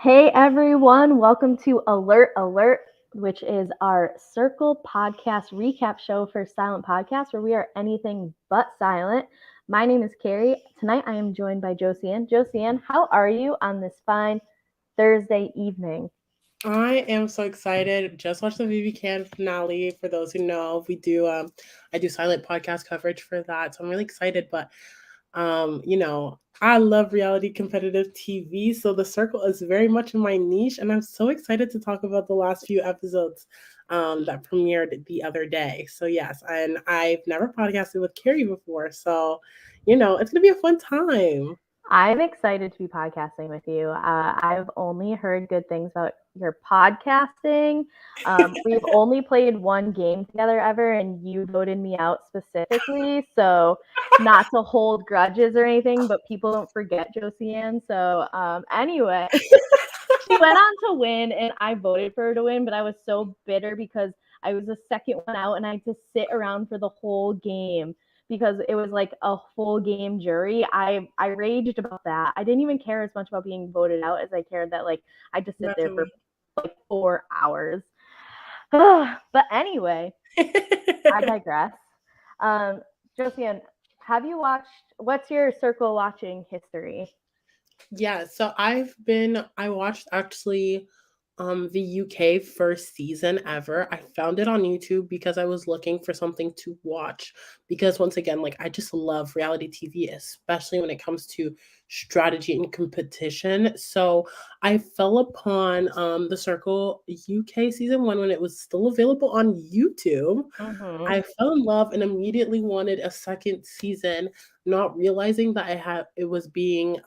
Hey everyone, welcome to Alert Alert, which is our Circle podcast recap show for Silent Podcast, where we are anything but silent. My name is Kari. Tonight I am joined by Josiane. Josiane, how are you on this fine Thursday evening? I am so excited. Just watched the VB Can finale. For those who know, I do silent podcast coverage for that. So I'm really excited. But I love reality competitive TV. So the circle is very much in my niche. And I'm so excited to talk about the last few episodes that premiered the other day. So yes, and I've never podcasted with Carrie before. So, it's gonna be a fun time. I'm excited to be podcasting with you. I've only heard good things about your podcasting. We've only played one game together ever, and you voted me out specifically. So, not to hold grudges or anything, but people don't forget Josiane. So, anyway, she went on to win, and I voted for her to win, but I was so bitter because I was the second one out, and I had to sit around for the whole game because it was like a full game jury. I raged about that. I didn't even care as much about being voted out as I cared that like I just sit Not there to for me. like 4 hours. But anyway, I digress. Um, Josiane, have you watched? What's your circle watching history? Yeah, so I watched actually the UK first season ever. I found it on YouTube because I was looking for something to watch because once again, like I just love reality TV, especially when it comes to strategy and competition. So I fell upon the Circle UK season 1 when it was still available on YouTube. Mm-hmm. I fell in love and immediately wanted a second season, not realizing that I had it was being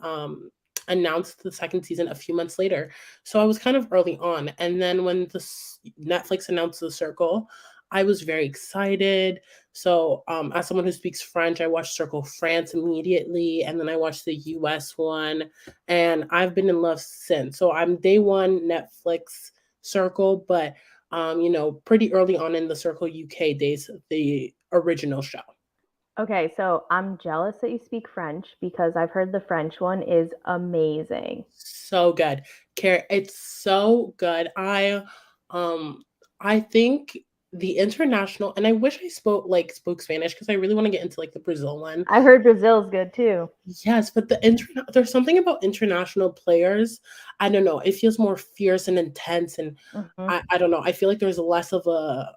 announced the second season a few months later. So I was kind of early on. And then when Netflix announced The Circle, I was very excited. So, as someone who speaks French, I watched Circle France immediately, and then I watched the US one, and I've been in love since. So I'm day one Netflix Circle, but pretty early on in the Circle UK days, the original show. Okay, so I'm jealous that you speak French because I've heard the French one is amazing. So good. It's so good. Um I think the international, and I wish I spoke Spanish because I really want to get into like the Brazil one. I heard Brazil's good too. Yes, but there's something about international players. I don't know. It feels more fierce and intense, and Hmm. I don't know. I feel like there's less of a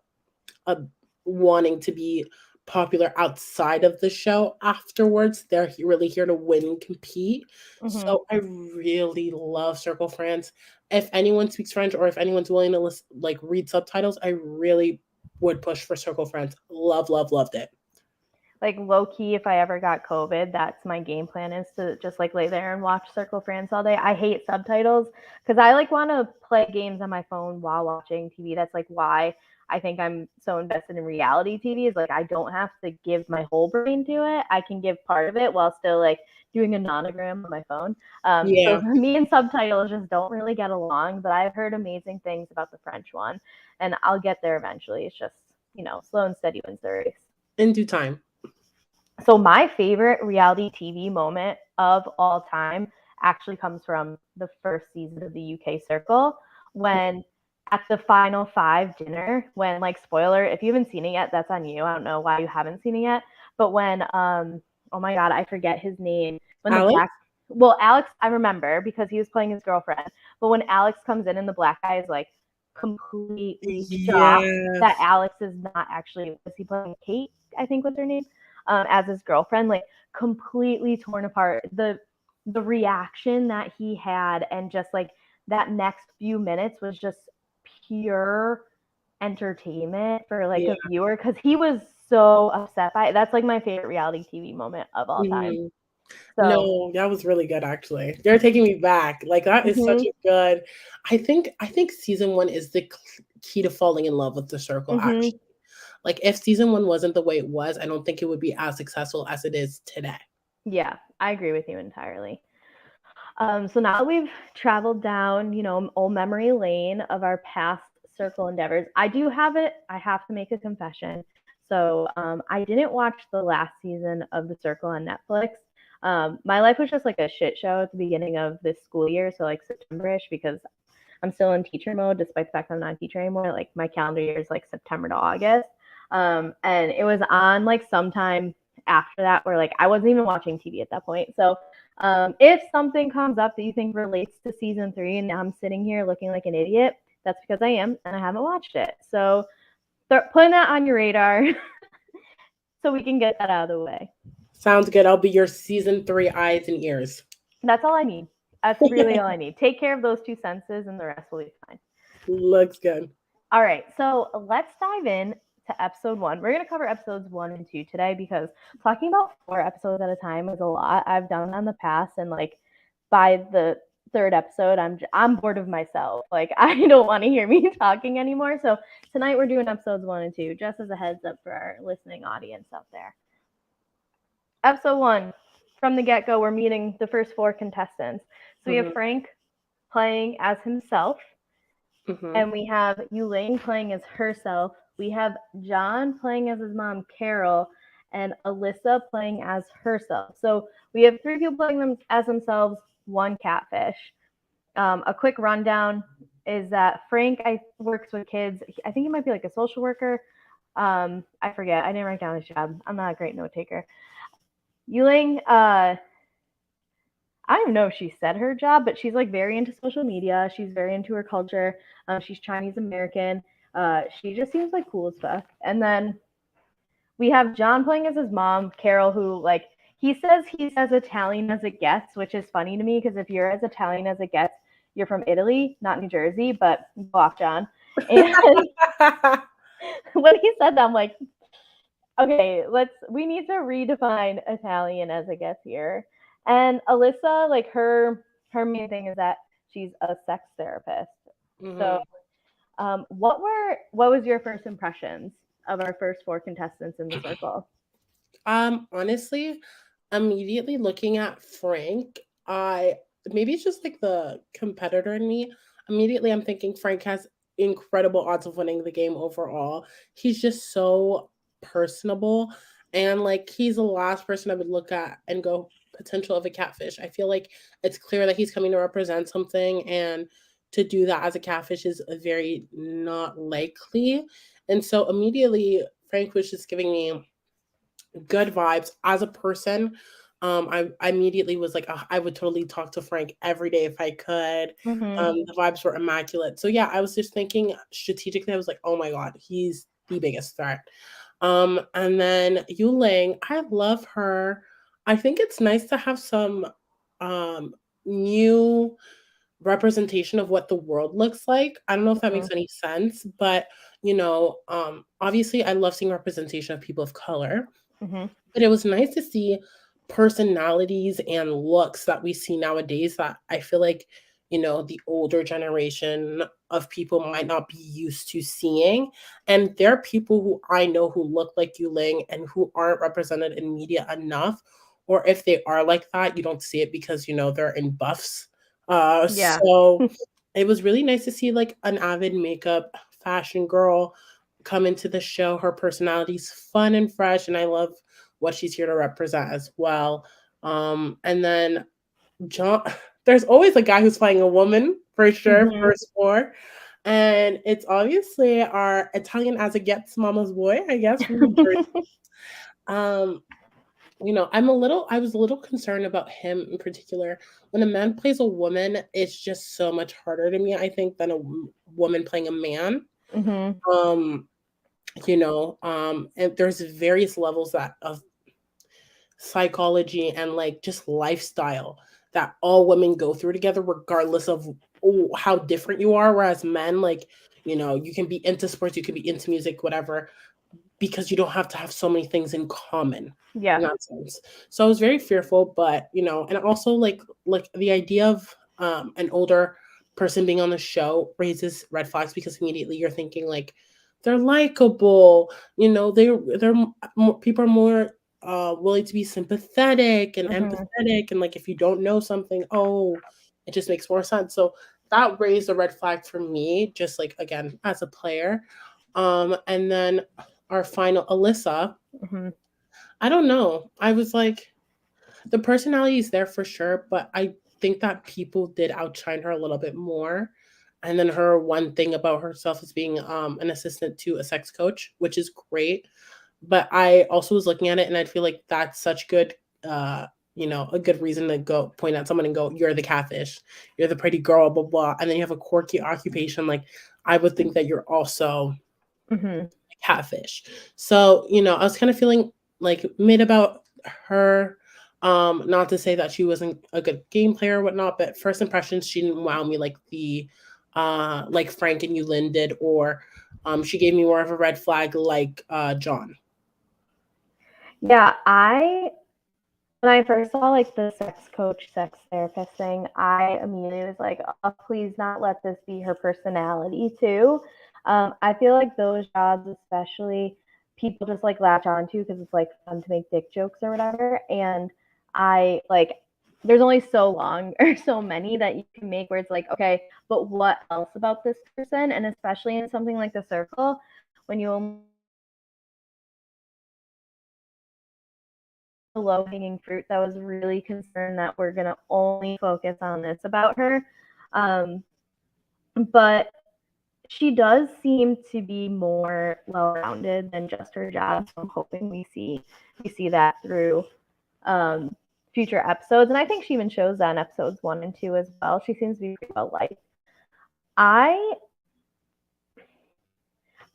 wanting to be popular outside of the show afterwards. They're really here to win and compete. Hmm. So I really love Circle France. If anyone speaks French or if anyone's willing to like read subtitles, I really would push for Circle France. Love, love, loved it. Like low key, if I ever got COVID, that's my game plan is to just like lay there and watch Circle France all day. I hate subtitles because I like want to play games on my phone while watching TV. That's like why I think I'm so invested in reality TV is like I don't have to give my whole brain to it. I can give part of it while still like doing a nonogram on my phone. So Yeah. me and subtitles just don't really get along, but I've heard amazing things about the French one, and I'll get there eventually. It's just slow and steady wins the race. In due time. So my favorite reality TV moment of all time actually comes from the first season of the UK Circle when at the final five dinner when like spoiler if you haven't seen it yet that's on you. I don't know why you haven't seen it yet, but when oh my god, I forget his name. When the Alex? black well, Alex, I remember because he was playing his girlfriend. But when Alex comes in and the black guy is like completely shocked that Yes. Alex is not actually was he playing Kate, I think was her name, as his girlfriend, like completely torn apart. The reaction that he had and just like that next few minutes was just pure entertainment for like Yeah. a viewer because he was so upset by it. That's like my favorite reality TV moment of all time. Mhm. So, No, that was really good actually. You're taking me back. Like that is such mhm, a good. I think season 1 is the key to falling in love with the circle mhm. actually. Like if season 1 wasn't the way it was, I don't think it would be as successful as it is today. Yeah, I agree with you entirely. So now that we've traveled down, old memory lane of our past circle endeavors, I do have it. I have to make a confession. So I didn't watch the last season of The Circle on Netflix. My life was just like a shit show at the beginning of this school year, so like September-ish, because I'm still in teacher mode despite the fact I'm not a teacher anymore. Like my calendar year is like September to August. And it was on like sometime after that where like I wasn't even watching TV at that point. So if something comes up that you think relates to season 3 and I'm sitting here looking like an idiot, that's because I am and I haven't watched it. So start putting that on your radar so we can get that out of the way. Sounds good. I'll be your season 3 eyes and ears. That's all I need. That's really all I need. Take care of those 2 senses and the rest will be fine. Looks good. All right, so let's dive in to episode 1. We're going to cover episodes 1 and 2 today because talking about 4 episodes at a time is a lot. I've done that in the past, and like by the 3rd episode, I'm bored of myself. Like I don't want to hear me talking anymore. So tonight we're doing episodes 1 and 2, just as a heads up for our listening audience out there. Episode 1, from the get-go, we're meeting the first 4 contestants. So we have Frank playing as himself. And we have Yuling playing as herself. We have John playing as his mom, Carol, and Alyssa playing as herself. So we have 3 people playing them as themselves, 1 catfish. A quick rundown is that Frank works with kids. I think he might be like a social worker. I forget. I didn't write down his job. I'm not a great note taker. Yuling, I don't even know if she said her job, but she's like very into social media. She's very into her culture. She's Chinese American. She just seems like cool as fuck. And then we have John playing as his mom, Carol, who like he says he's as Italian as it gets, which is funny to me because if you're as Italian as it gets, you're from Italy, not New Jersey. But go off, John. And when he said that, I'm like, okay, we need to redefine Italian as it gets here. And Alyssa, like her main thing is that she's a sex therapist. So what was your first impressions of our first 4 contestants in the circle? Honestly, immediately looking at Frank, maybe it's just like the competitor in me. Immediately I'm thinking Frank has incredible odds of winning the game overall. He's just so personable, and like he's the last person I would look at and go potential of a catfish. I feel like it's clear that he's coming to represent something, and to do that as a catfish is very not likely. And so immediately Frank was just giving me good vibes as a person. I immediately was like, I would totally talk to Frank every day if I could. The vibes were immaculate. So yeah, I was just thinking strategically. I was like, oh my god, he's the biggest threat. And then Yuling, I love her. I think it's nice to have some new representation of what the world looks like. I don't know if that makes any sense, but obviously I love seeing representation of people of color. But it was nice to see personalities and looks that we see nowadays that I feel like, the older generation of people might not be used to seeing. And there are people who I know who look like Yuling and who aren't represented in media enough. Or if they are like that, you don't see it because, they're in buffs. Yeah. So it was really nice to see like an avid makeup fashion girl come into the show. Her personality's fun and fresh, and I love what she's here to represent as well. And then John, there's always a guy who's playing a woman for sure, first 4. And it's obviously our Italian as it gets mama's boy, I guess, from New Jersey. I was a little concerned about him in particular. When a man plays a woman, it's just so much harder to me, I think, than a woman playing a man. And there's various levels of psychology and like just lifestyle that all women go through together, regardless of how different you are. Whereas men, like, you can be into sports, you can be into music, whatever, because you don't have to have so many things in common. Yeah. In that sense. So I was very fearful, but and also like the idea of an older person being on the show raises red flags because immediately you're thinking like they're likable, people are more willing to be sympathetic and empathetic, and like if you don't know something, it just makes more sense. So that raised a red flag for me, just like again as a player. And then our final Alyssa, I don't know. I was like, The personality is there for sure, but I think that people did outshine her a little bit more. And then her one thing about herself is being an assistant to a sex coach, which is great. But I also was looking at it and I feel like that's such good uh a good reason to go point at someone and go, you're the catfish, you're the pretty girl, blah blah. And then you have a quirky occupation. Like I would think that you're also Mm-hmm. catfish. So, I was kind of feeling like mid about her. Not to say that she wasn't a good game player or whatnot, but first impressions, she didn't wow me like the like Frank and Yulin did, or she gave me more of a red flag like John. Yeah, when I first saw like the sex coach, sex therapist thing, I immediately was like, oh, please not let this be her personality too. I feel like those jobs, especially, people just like latch onto because it's like fun to make dick jokes or whatever. And I like, there's only so long or so many that you can make where it's like, okay, but what else about this person? And especially in something like The Circle, when you only low hanging fruit that was really concerned that we're going to only focus on this about her. Um, but she does seem to be more well-rounded than just her job. So I'm hoping we see that through um, future episodes. And I think she even shows that in episodes 1 and 2 as well. She seems to be pretty well liked. I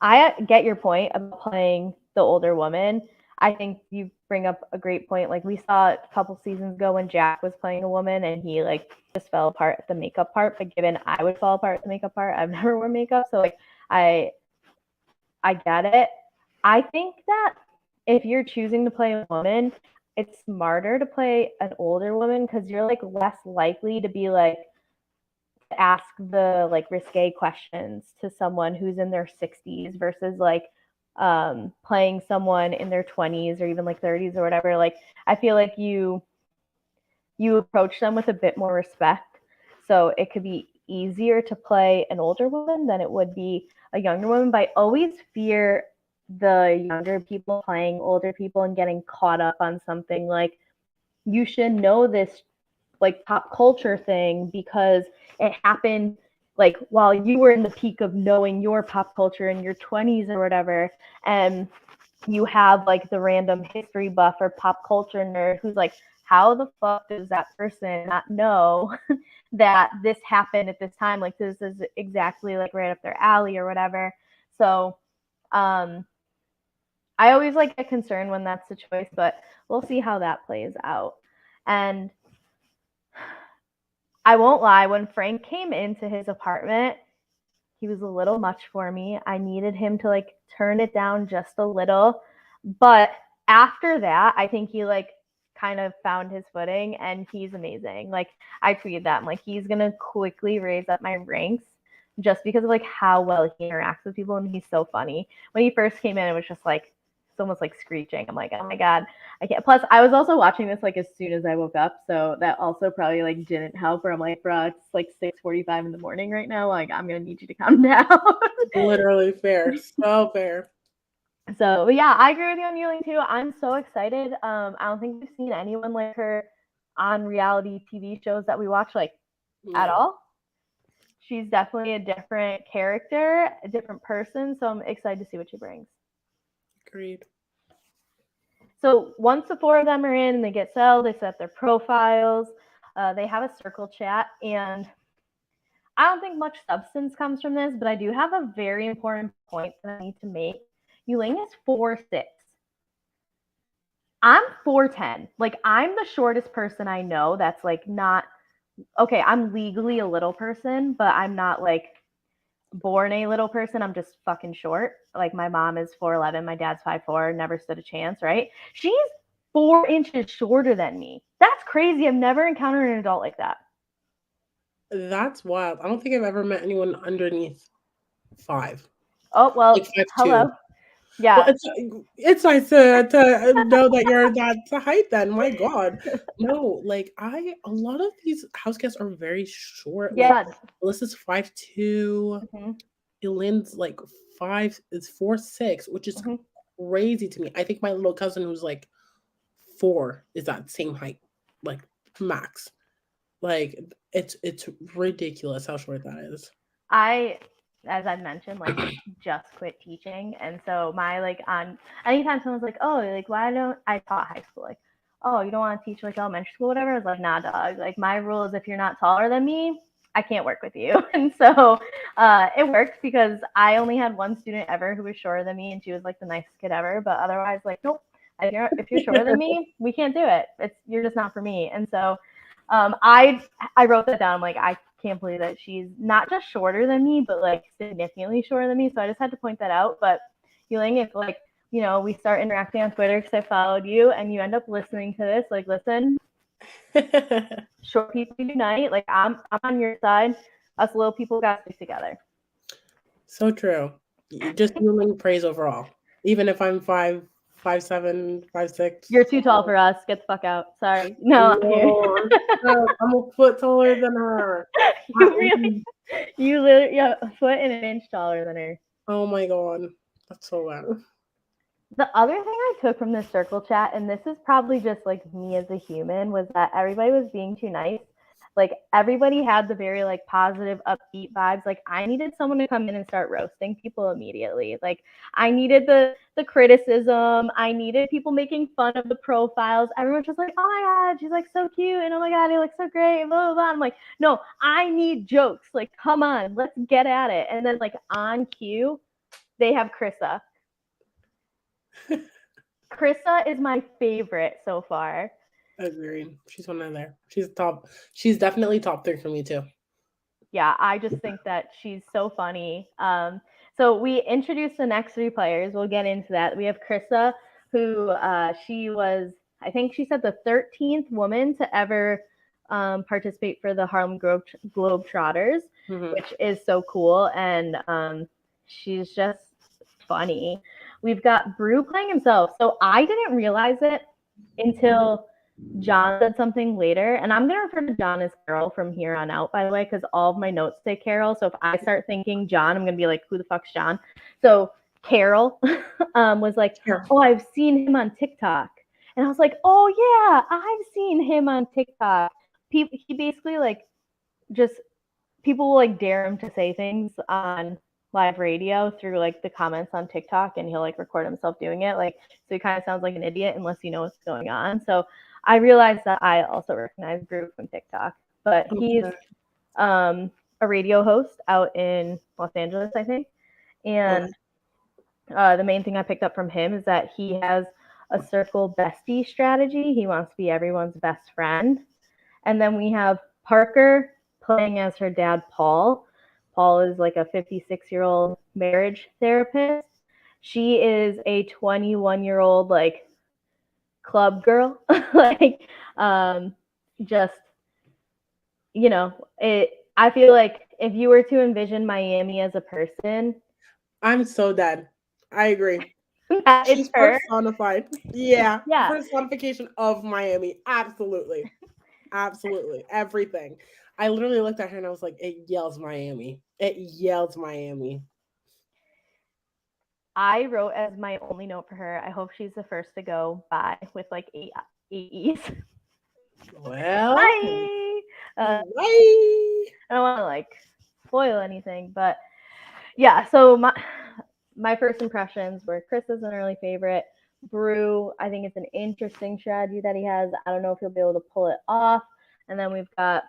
I get your point about playing the older woman. I think you bring up a great point. Like we saw a couple seasons ago when Jack was playing a woman and he like just fell apart at the makeup part. But given I would fall apart at the makeup part, I've never worn makeup, so like I I get it. I think that if you're choosing to play a woman, it's smarter to play an older woman because you're like less likely to be like ask the like risque questions to someone who's in their 60s versus like playing someone in their 20s or even like 30s or whatever. Like I feel like you approach them with a bit more respect, so it could be easier to play an older woman than it would be a younger woman. But I always fear the younger people playing older people and getting caught up on something like you should know this like pop culture thing because it happened like while you were in the peak of knowing your pop culture in your 20s or whatever, and you have like the random history buff or pop culture nerd who's like, how the fuck does that person not know that this happened at this time? Like this is exactly like right up their alley or whatever. So um I always like get concerned when that's the choice, but we'll see how that plays out. And I won't lie, when Frank came into his apartment, he was a little much for me. I needed him to like turn it down just a little. But after that, I think he like kind of found his footing and he's amazing. Like I tweeted that. I'm like, he's gonna quickly raise up my ranks just because of like how well he interacts with people and he's so funny. When he first came in, it was just like it's almost like screeching. I'm like, oh my god, I can't. Plus, I was also watching this like as soon as I woke up, so that also probably like didn't help. Where I'm like, bro, it's like 6:45 in the morning right now. Like, I'm gonna need you to calm down. Literally fair. So fair. So, but yeah, I agree with you on Yuling too. I'm so excited. I don't think we've seen anyone like her on reality TV shows that we watch like at No. all. She's definitely a different character, a different person. So I'm excited to see what she brings. Agreed. So once the 4 of them are in and they get settled, they set their profiles, they have a circle chat, and I don't think much substance comes from this, but I do have a very important point that I need to make. Yuling is 4'6". I'm 4'10". Like I'm the shortest person I know that's like not okay, I'm legally a little person, but I'm not like born a little person. I'm just fucking short. Like my mom is 4'11", my dad's 5'4", never stood a chance, right? She's 4 inches shorter than me. That's crazy. I've never encountered an adult like that. That's wild. I don't think I've ever met anyone underneath 5. Oh Like well, 5'2". hello. Well, Yeah. it's nice to know that you're that height then. My God. No, like a lot of these house guests are very short. Like Yeah. Alyssa's 5'2", Mm-hmm. Elayne's like 4'6", which is Mm-hmm. crazy to me. I think my little cousin who's like 4 is that same height. like max. Like it's ridiculous how short that is. As I've mentioned, like just quit teaching, and so my like on anytime someone's like, oh, like why don't I taught high school, like, oh, you don't want to teach like elementary school, whatever. I was like, nah, dog. Like my rule is if you're not taller than me, I can't work with you. And so it worked because I only had one student ever who was shorter than me, and she was like the nicest kid ever. But otherwise, like, nope. If you're shorter than me, we can't do it. You're just not for me. And so I wrote that down. I'm like, I can't believe that she's not just shorter than me, but like significantly shorter than me. So I just had to point that out. But Yuling, if like, we start interacting on Twitter because I followed you and you end up listening to this, like, listen, short people unite. Like I'm on your side. Us little people got to stick together. So true. Just human praise overall. Even if I'm 5'7", 5'6". You're too tall for us. Get the fuck out. Sorry. No, I'm a foot taller than her. You literally a foot and an inch taller than her. Oh my god. That's so bad. The other thing I took from this circle chat, and this is probably just like me as a human, was that everybody was being too nice. Like everybody had the very like positive, upbeat vibes. Like I needed someone to come in and start roasting people immediately. Like I needed the criticism. I needed people making fun of the profiles. Everyone's just like, oh my god, she's like so cute, and oh my god, he looks so great, blah blah blah. I'm like, no, I need jokes. Like come on, let's get at it. And then like on cue, they have Krissa. Krissa is my favorite so far. Agreed. She's one of there. She's top. She's definitely top 3 for me too. Yeah, I just think that she's so funny. So we introduced the next 3 players. We'll get into that. We have Krissa, who she was, I think she said the 13th woman to ever participate for the Harlem Globetrotters, which is so cool. And she's just funny. We've got Brew playing himself. So I didn't realize it until John said something later, and I'm going to refer to John as Carol from here on out, by the way, because all of my notes say Carol. So if I start thinking John, I'm going to be like, who the fuck's John? So Carol was like, oh, I've seen him on TikTok. And I was like, oh, yeah, I've seen him on TikTok. He basically, like, just people will, like, dare him to say things on live radio through, like, the comments on TikTok, and he'll, like, record himself doing it. Like, so he kind of sounds like an idiot unless you know what's going on. So I realized that I also recognize Brew from TikTok, but he's a radio host out in Los Angeles, I think. And the main thing I picked up from him is that he has a circle bestie strategy. He wants to be everyone's best friend. And then we have Parker playing as her dad, Paul. Paul is like a 56-year-old marriage therapist. She is a 21-year-old, like, club girl. Like, just, I feel like if you were to envision Miami as a person, I'm so dead. I agree. She's personified. Yeah. Yeah. Personification of Miami. Absolutely. Absolutely. Everything. I literally looked at her and I was like, it yells Miami. It yells Miami. I wrote as my only note for her, I hope she's the first to go by with like 8 E's. Well, bye. Bye. I don't want to like spoil anything, but yeah. So my first impressions were Chris is an early favorite. Brew, I think it's an interesting strategy that he has. I don't know if he'll be able to pull it off. And then we've got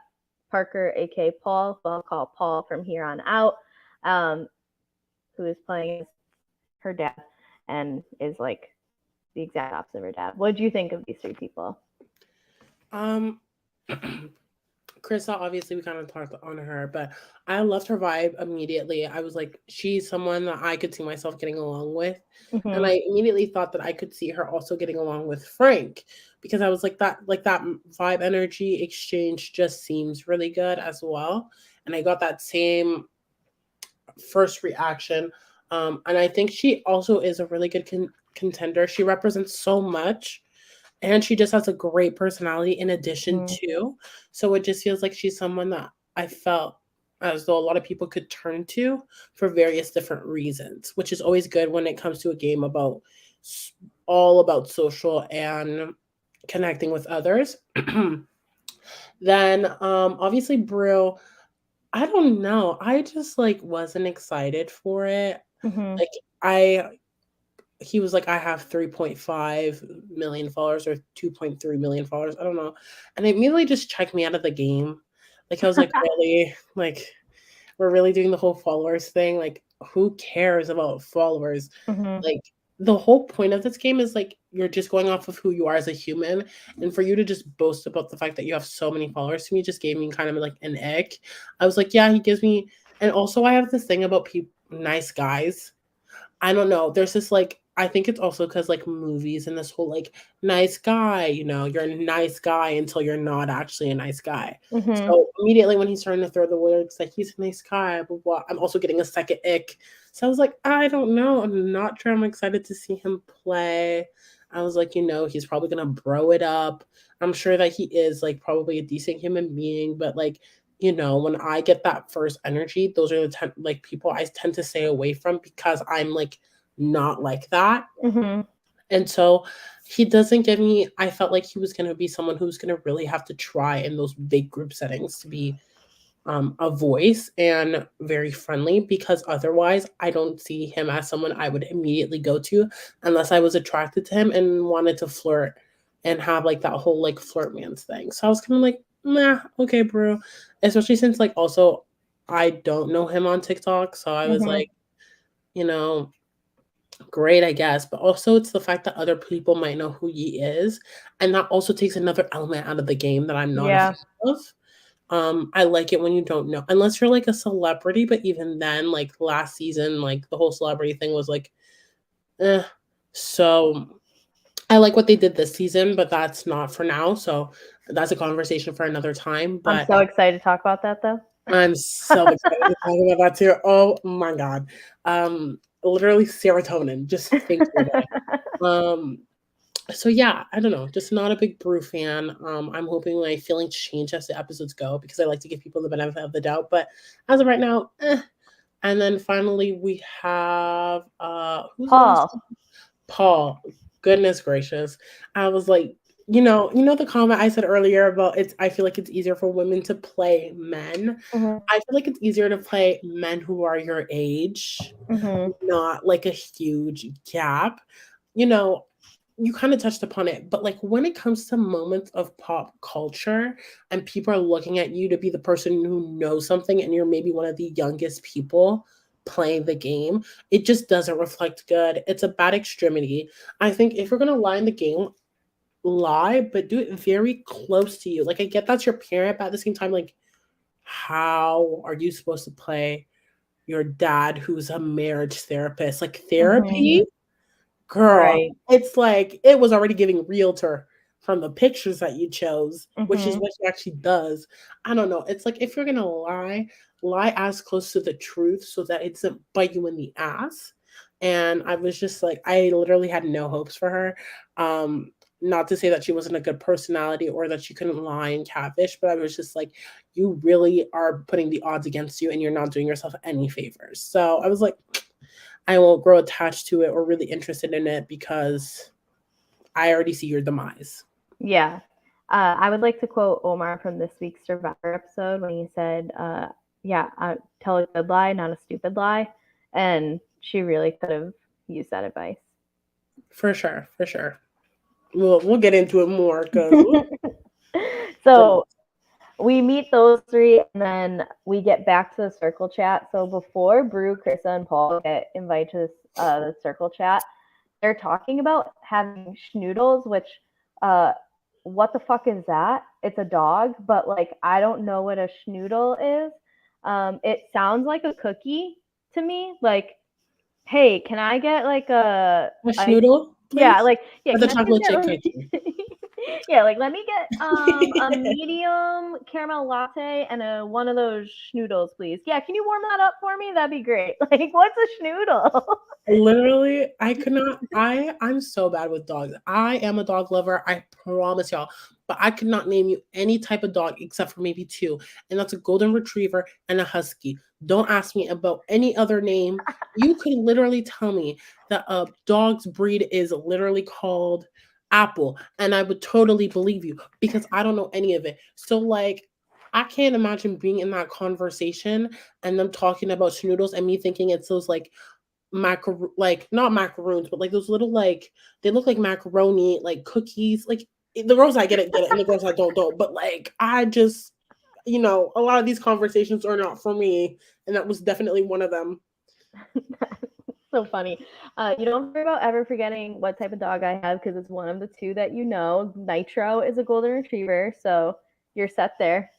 Parker, aka Paul, who I'll call Paul from here on out, who is playing her dad and is like the exact opposite of her dad. What did you think of these 3 people? Krissa, obviously we kind of talked on her, but I loved her vibe immediately. I was like, she's someone that I could see myself getting along with. And I immediately thought that I could see her also getting along with Frank, because I was like that vibe energy exchange just seems really good as well. And I got that same first reaction. And I think she also is a really good contender. She represents so much. And she just has a great personality in addition to. So it just feels like she's someone that I felt as though a lot of people could turn to for various different reasons, which is always good when it comes to a game all about social and connecting with others. Then obviously Brew, I don't know. I just like wasn't excited for it. Mhm. Like I he was like, I have 3.5 million followers or 2.3 million followers. I don't know. And it immediately just checked me out of the game. Like I was like, really? Like we're really doing the whole followers thing. Like, who cares about followers? Mhm. Like, the whole point of this game is like you're just going off of who you are as a human, and for you to just boast about the fact that you have so many followers to me just gave me kind of like an ick. I was like, yeah, he gives me, and also I have this thing about people, nice guys. I don't know. There's this like I think it's also because like movies and this whole like nice guy, you're a nice guy until you're not actually a nice guy. Mhm. So immediately when he's starting to throw the words like he's a nice guy, blah, blah, I'm also getting a second ick. So I was like, I don't know. I'm not sure I'm excited to see him play. I was like, he's probably gonna bro it up. I'm sure that he is like probably a decent human being, but like when I get that first energy, those are the like people I tend to stay away from because I'm like not like that. Mhm. And so he doesn't give me, I felt like he was going to be someone who's going to really have to try in those big group settings to be a voice and very friendly because otherwise I don't see him as someone I would immediately go to unless I was attracted to him and wanted to flirt and have like that whole like flirt man's thing. So I was kind of like, nah, okay, bro. Especially since like also I don't know him on TikTok. So I was Mhm. like, you know, great, I guess. But also it's the fact that other people might know who he is. And that also takes another element out of the game that I'm not a fan Yeah. of. I like it when you don't know, unless you're like a celebrity, but even then, like last season, like the whole celebrity thing was like, eh. So I like what they did this season, but that's not for now. So that's a conversation for another time. I'm But so excited to talk about that though. I'm so excited to talk about that too. Oh my god. Literally serotonin, just thinking about it. So yeah, I don't know, just not a big Brew fan. I'm hoping my feelings change as the episodes go because I like to give people the benefit of the doubt. But as of right now, eh. And then finally we have who's the last Paul. one? Paul. Goodness gracious. I was like, the comment I said earlier about it's I feel like it's easier for women to play men. Mhm. I feel like it's easier to play men who are your age, Mhm. not like a huge gap. You know, you kind of touched upon it, but like when it comes to moments of pop culture and people are looking at you to be the person who knows something and you're maybe one of the youngest people playing the game, it just doesn't reflect good. It's a bad extremity. I think if you're going to lie in the game, lie, but do it very close to you. Like I get that's your parent, but at the same time, like how are you supposed to play your dad who's a marriage therapist? Like Mhm. therapy? Girl, Right. it's like it was already giving realtor from the pictures that you chose, which is Mhm. what she actually does. I don't know. It's like if you're gonna lie, lie as close to the truth so that it doesn't bite you in the ass. And I was just like, I literally had no hopes for her. Not to say that she wasn't a good personality or that she couldn't lie and catfish, but I was just like, you really are putting the odds against you and you're not doing yourself any favors. So I was like, I won't grow attached to it or really interested in it because I already see your demise. Yeah. I would like to quote Omar from this week's Survivor episode when he said, yeah, tell a good lie, not a stupid lie. And she really could have used that advice. For sure, for sure. We'll get into it more because So we meet those three and then we get back to the circle chat. So before Brew, Krista, and Paul get invited to the circle chat, they're talking about having schnoodles, which uh what the fuck is that? It's a dog, but like I don't know what a schnoodle is. It sounds like a cookie to me. Like, hey, can I get like a ice? schnoodle, Yeah, please, like yeah, or the can I please chocolate get chip cookie. like yeah, like let me get a medium caramel latte and a one of those schnoodles, please. Yeah, can you warm that up for me? That'd be great. Like, what's a schnoodle? Literally, I could not. I'm so bad with dogs. I am a dog lover. I promise y'all. But I could not name you any type of dog except for maybe two, and that's a golden retriever and a husky. Don't ask me about any other name. You could literally tell me that a dog's breed is literally called. apple, and I would totally believe you because I don't know any of it. So like I can't imagine being in that conversation and them talking about schnoodles and me thinking it's those like like not macaroons, but like those little like they look like macaroni like cookies. Like the girls I get it, and the girls I don't. But like I just a lot of these conversations are not for me, and that was definitely one of them. So funny. You don't worry about ever forgetting what type of dog I have because it's one of the two that you know. Nitro is a golden retriever, so you're set there.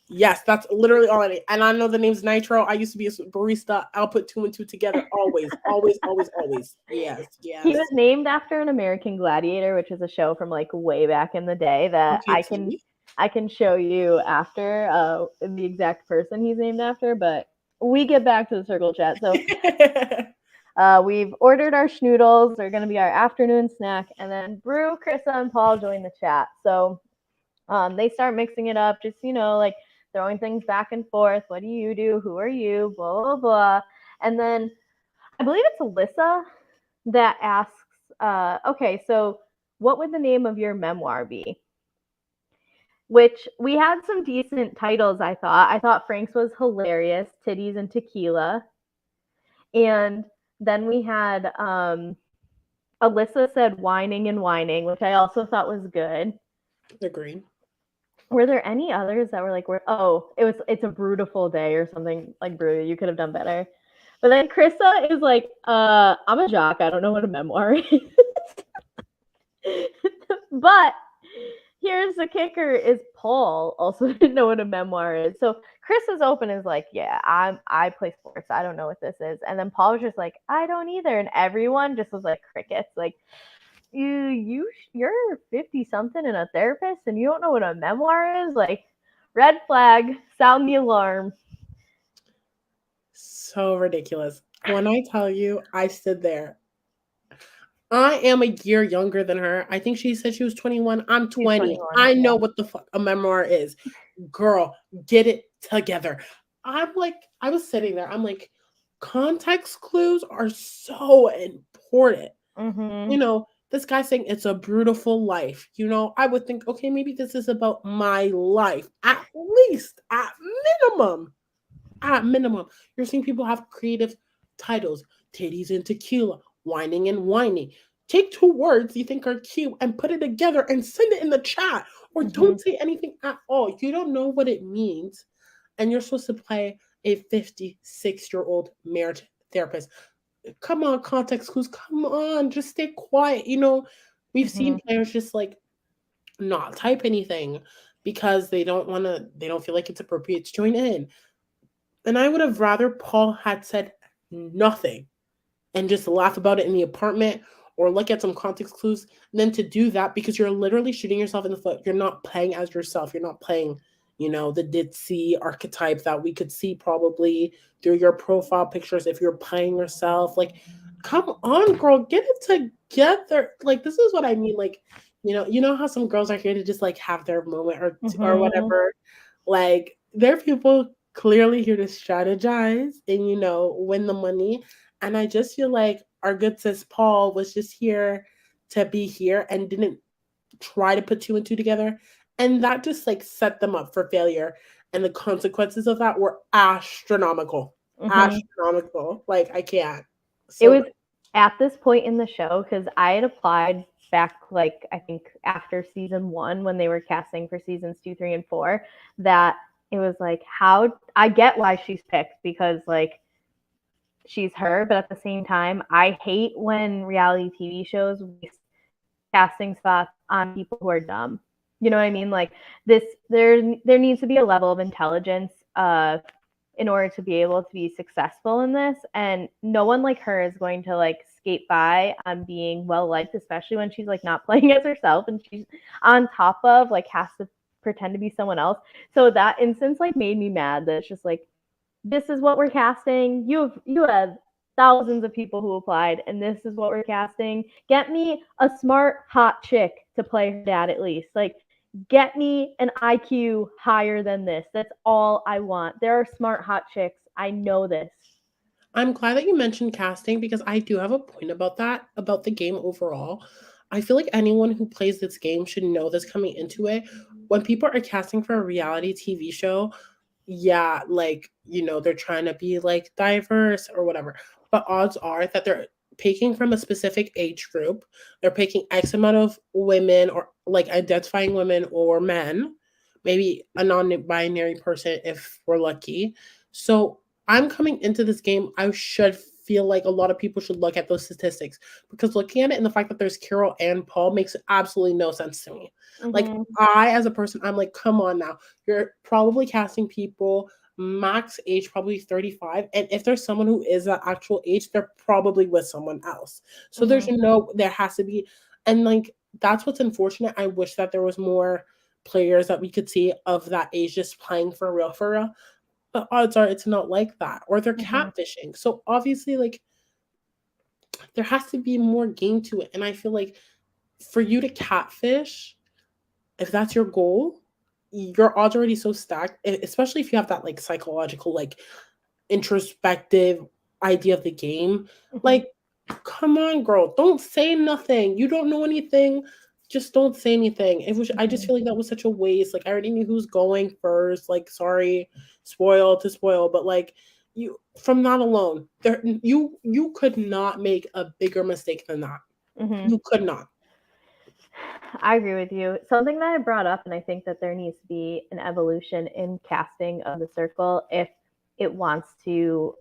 Yes, that's literally all I need. And I know the name's Nitro. I used to be a barista. I'll put two and two together always, always, always, always. Yes, He yes. was named after an American Gladiator, which is a show from like way back in the day that Okay, T. I can show you after the exact person he's named after, but we get back to the circle chat. So we've ordered our schnoodles. They're going to be our afternoon snack. And then Brew, Krissa, and Paul join the chat. So they start mixing it up, just, like throwing things back and forth. What do you do? Who are you? Blah, blah, blah. And then I believe it's Alyssa that asks, okay, so what would the name of your memoir be? Which we had some decent titles, I thought. I thought Frank's was hilarious, Titties and Tequila. And then we had Alyssa said whining and whining, which I also thought was good. Agreed. Were there any others that were like, it's a brutal day or something like brutal? You could have done better. But then Krissa is like, I'm a jock. I don't know what a memoir is. But here's the kicker: is Paul also didn't know what a memoir is. So Chris is open, is like, yeah, I play sports. I don't know what this is. And then Paul was just like, I don't either. And everyone just was like crickets. Like, you're 50 something and a therapist, and you don't know what a memoir is. Like, red flag, sound the alarm. So ridiculous. When I tell you, I stood there. I am a year younger than her. I think she said she was 21. I'm 20. 21, I know yeah. what the fuck a memoir is. Girl, get it together. I'm like, I was sitting there. I'm like, context clues are so important. Mm-hmm. This guy saying it's a beautiful life. I would think, okay, maybe this is about my life. At least, minimum. At minimum. You're seeing people have creative titles, titties and tequila, whining and whining. Take two words you think are cute and put it together and send it in the chat. Or don't say anything at all. You don't know what it means. And you're supposed to play a 56-year-old marriage therapist. Come on, context clues. Come on, just stay quiet. We've seen players just like not type anything because they don't feel like it's appropriate to join in. And I would have rather Paul had said nothing and just laugh about it in the apartment or look at some context clues than to do that, because you're literally shooting yourself in the foot. You're not playing as yourself. You're not playing, the ditzy archetype that we could see probably through your profile pictures if you're playing yourself. Like, come on, girl, get it together. Like, this is what I mean. Like, how some girls are here to just like have their moment or whatever. Like, there are people clearly here to strategize and win the money. And I just feel like our good sis Paul was just here to be here and didn't try to put two and two together. And that just like set them up for failure. And the consequences of that were astronomical. Astronomical. Like, I can't. It was at this point in the show, because I had applied back, like, I think after season 1 when they were casting for seasons 2, 3, and 4, that it was like, how I get why she's picked, because like she's her, but at the same time, I hate when reality TV shows waste casting spots on people who are dumb. You know what I mean? Like, there needs to be a level of intelligence in order to be able to be successful in this, and no one like her is going to like skate by on being well liked, especially when she's like not playing as herself and she's on top of like has to pretend to be someone else. So that instance like made me mad that it's just like, this is what we're casting. You have thousands of people who applied, and this is what we're casting. Get me a smart, hot chick to play her dad at least. Like, get me an IQ higher than this. That's all I want. There are smart, hot chicks. I know this. I'm glad that you mentioned casting, because I do have a point about that, about the game overall. I feel like anyone who plays this game should know this coming into it. When people are casting for a reality TV show, yeah, like, they're trying to be like diverse or whatever. But odds are that they're picking from a specific age group. They're picking X amount of women or like identifying women or men, maybe a non binary person if we're lucky. So I'm coming into this game, I should feel like a lot of people should look at those statistics because looking at it and the fact that there's Carol and Paul makes absolutely no sense to me. Like, Mm-hmm. I, as a person, I'm like, come on now. You're probably casting people max age probably 35. And if there's someone who is that actual age, they're probably with someone else. So Mm-hmm. there has to be, and like, that's what's unfortunate. I wish that there was more players that we could see of that age just playing for real, for real. But odds are it's not like that, or they're Mm-hmm. catfishing. So obviously, like, there has to be more game to it. And I feel like for you to catfish, if that's your goal, your odds are already so stacked, especially if you have that like psychological, like introspective idea of the game. Mm-hmm. Like, come on, girl, don't say nothing. You don't know anything. Just don't say anything. It was. I just Mm-hmm. feel like that was such a waste. Like, I already knew who's going first. Like, sorry, spoil to spoil, but like, you from that alone, you could not make a bigger mistake than that. Mm-hmm. You could not. I agree with you. Something that I brought up, and I think that there needs to be an evolution in casting of the circle if it wants to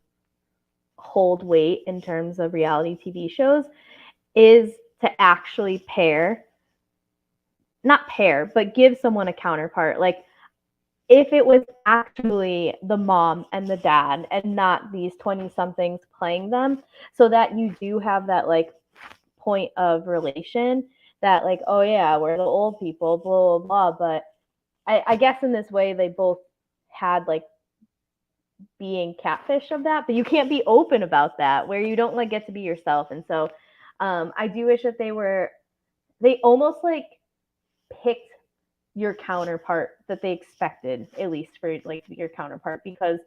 hold weight in terms of reality TV shows, is to actually not pair, but give someone a counterpart. Like, if it was actually the mom and the dad and not these 20 somethings playing them, so that you do have that like point of relation that, like, oh yeah, we're the old people, blah blah blah. But I guess in this way they both had like being catfish of that, but you can't be open about that where you don't like get to be yourself. And so I do wish that they almost like picked your counterpart that they expected, at least for like your counterpart, because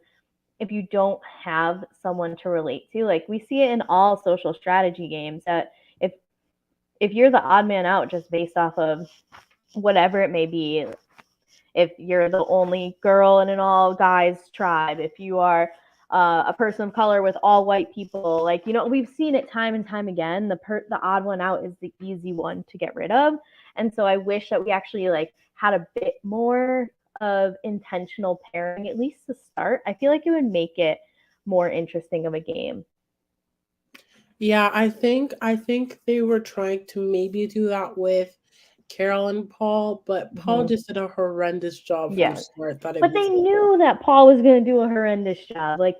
if you don't have someone to relate to, like we see it in all social strategy games, that if you're the odd man out just based off of whatever it may be, if you're the only girl in an all guys tribe, if you are a person of color with all white people, like, we've seen it time and time again. The odd one out is the easy one to get rid of. And so I wish that we actually like had a bit more of intentional pairing, at least to start. I feel like it would make it more interesting of a game. Yeah, I think they were trying to maybe do that with Carol and Paul, but Paul Mm-hmm. just did a horrendous job from the Yes. start that it But was they over. knew that Paul was going to do a horrendous job. Like,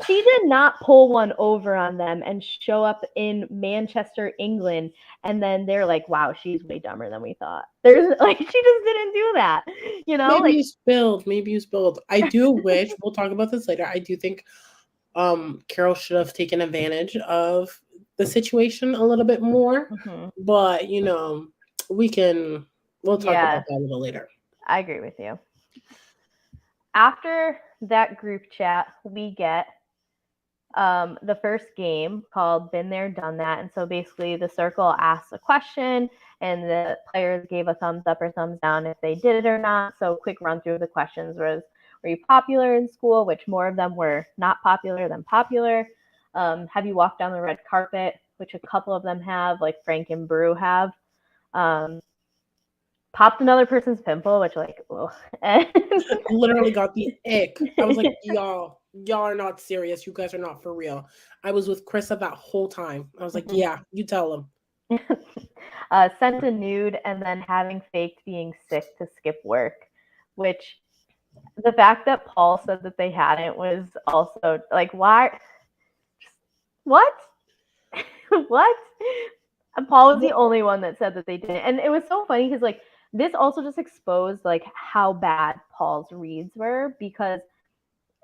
she did not pull one over on them and show up in Manchester, England, and then they're like, "Wow, she's way dumber than we thought." There's like, she just didn't do that. Maybe Like, you spilled, maybe you spilled. I do wish, we'll talk about this later. I do think Carol should have taken advantage of the situation a little bit more, mhm. but we'll talk about Yeah, that a little later. I agree with you. After that group chat, we get the first game called Been There, Done That. And so basically, the circle asks a question, and the players gave a thumbs up or thumbs down if they did it or not. So, quick run through of the questions was, were you popular in school? Which more of them were not popular than popular. Have you walked down the red carpet? Which a couple of them have, like Frank and Brew have. Um, Popped another person's pimple, which, like, and Literally got the ick. I was like, y'all are not serious. You guys are not for real. I was with Krista that whole time. I was like, yeah, you tell them. sent a nude, and then having faked being sick to skip work, which the fact that Paul said that they hadn't was also like, why? What? What? And Paul was the only one that said that they didn't. And it was so funny because, like, this also just exposed, like, how bad Paul's reads were, because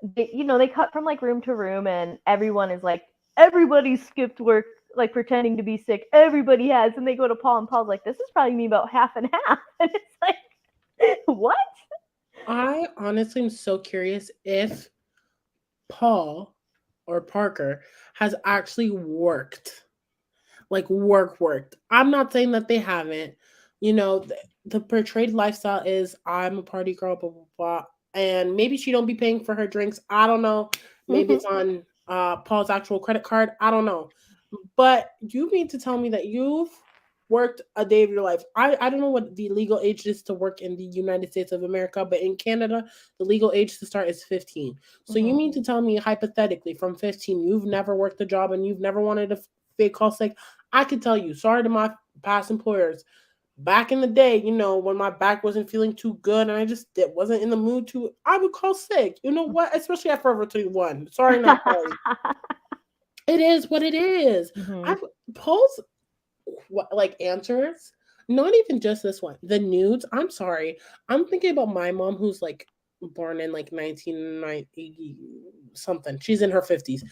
they cut from like room to room, and everyone is like, everybody skipped work, like pretending to be sick. Everybody has, and they go to Paul, and Paul's like, this is probably me about half and half, and it's like, what? I honestly am so curious if Paul or Parker has actually worked. like worked. I'm not saying that they haven't. You know, the portrayed lifestyle is I'm a party girl, blah blah blah, and maybe she don't be paying for her drinks. I don't know. Maybe it's on Paul's actual credit card. I don't know. But you mean to tell me that you've worked a day of your life? I don't know what the legal age is to work in the United States of America, but in Canada, the legal age to start is 15. So you mean to tell me, hypothetically, from 15, you've never worked a job and you've never wanted a fake call sick? I could tell you, sorry to my past employers. Back in the day, when my back wasn't feeling too good and I just wasn't in the mood to, I would call sick. You know what? Especially at Forever 21. Sorry, not sorry. It is what it is. Mhm. I Paul's like answers, not even just this one. The nudes. I'm sorry. I'm thinking about my mom, who's like born in like 1980 something. She's in her 50s.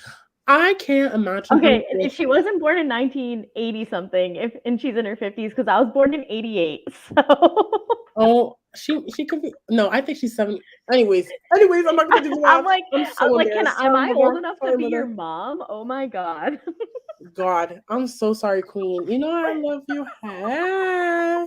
I can't imagine her Okay, with. if she wasn't born in 1980 something, and she's in her 50s, because I was born in 88, so Oh, she could be. No, I think she's 70. Anyways, I'm not gonna do the I'm math. like, I'm so embarrassed. am Sorry, I old mother. enough to Sorry, be your mother. mom? Oh my god. God, I'm so sorry, Queen. You know I love you. Hey.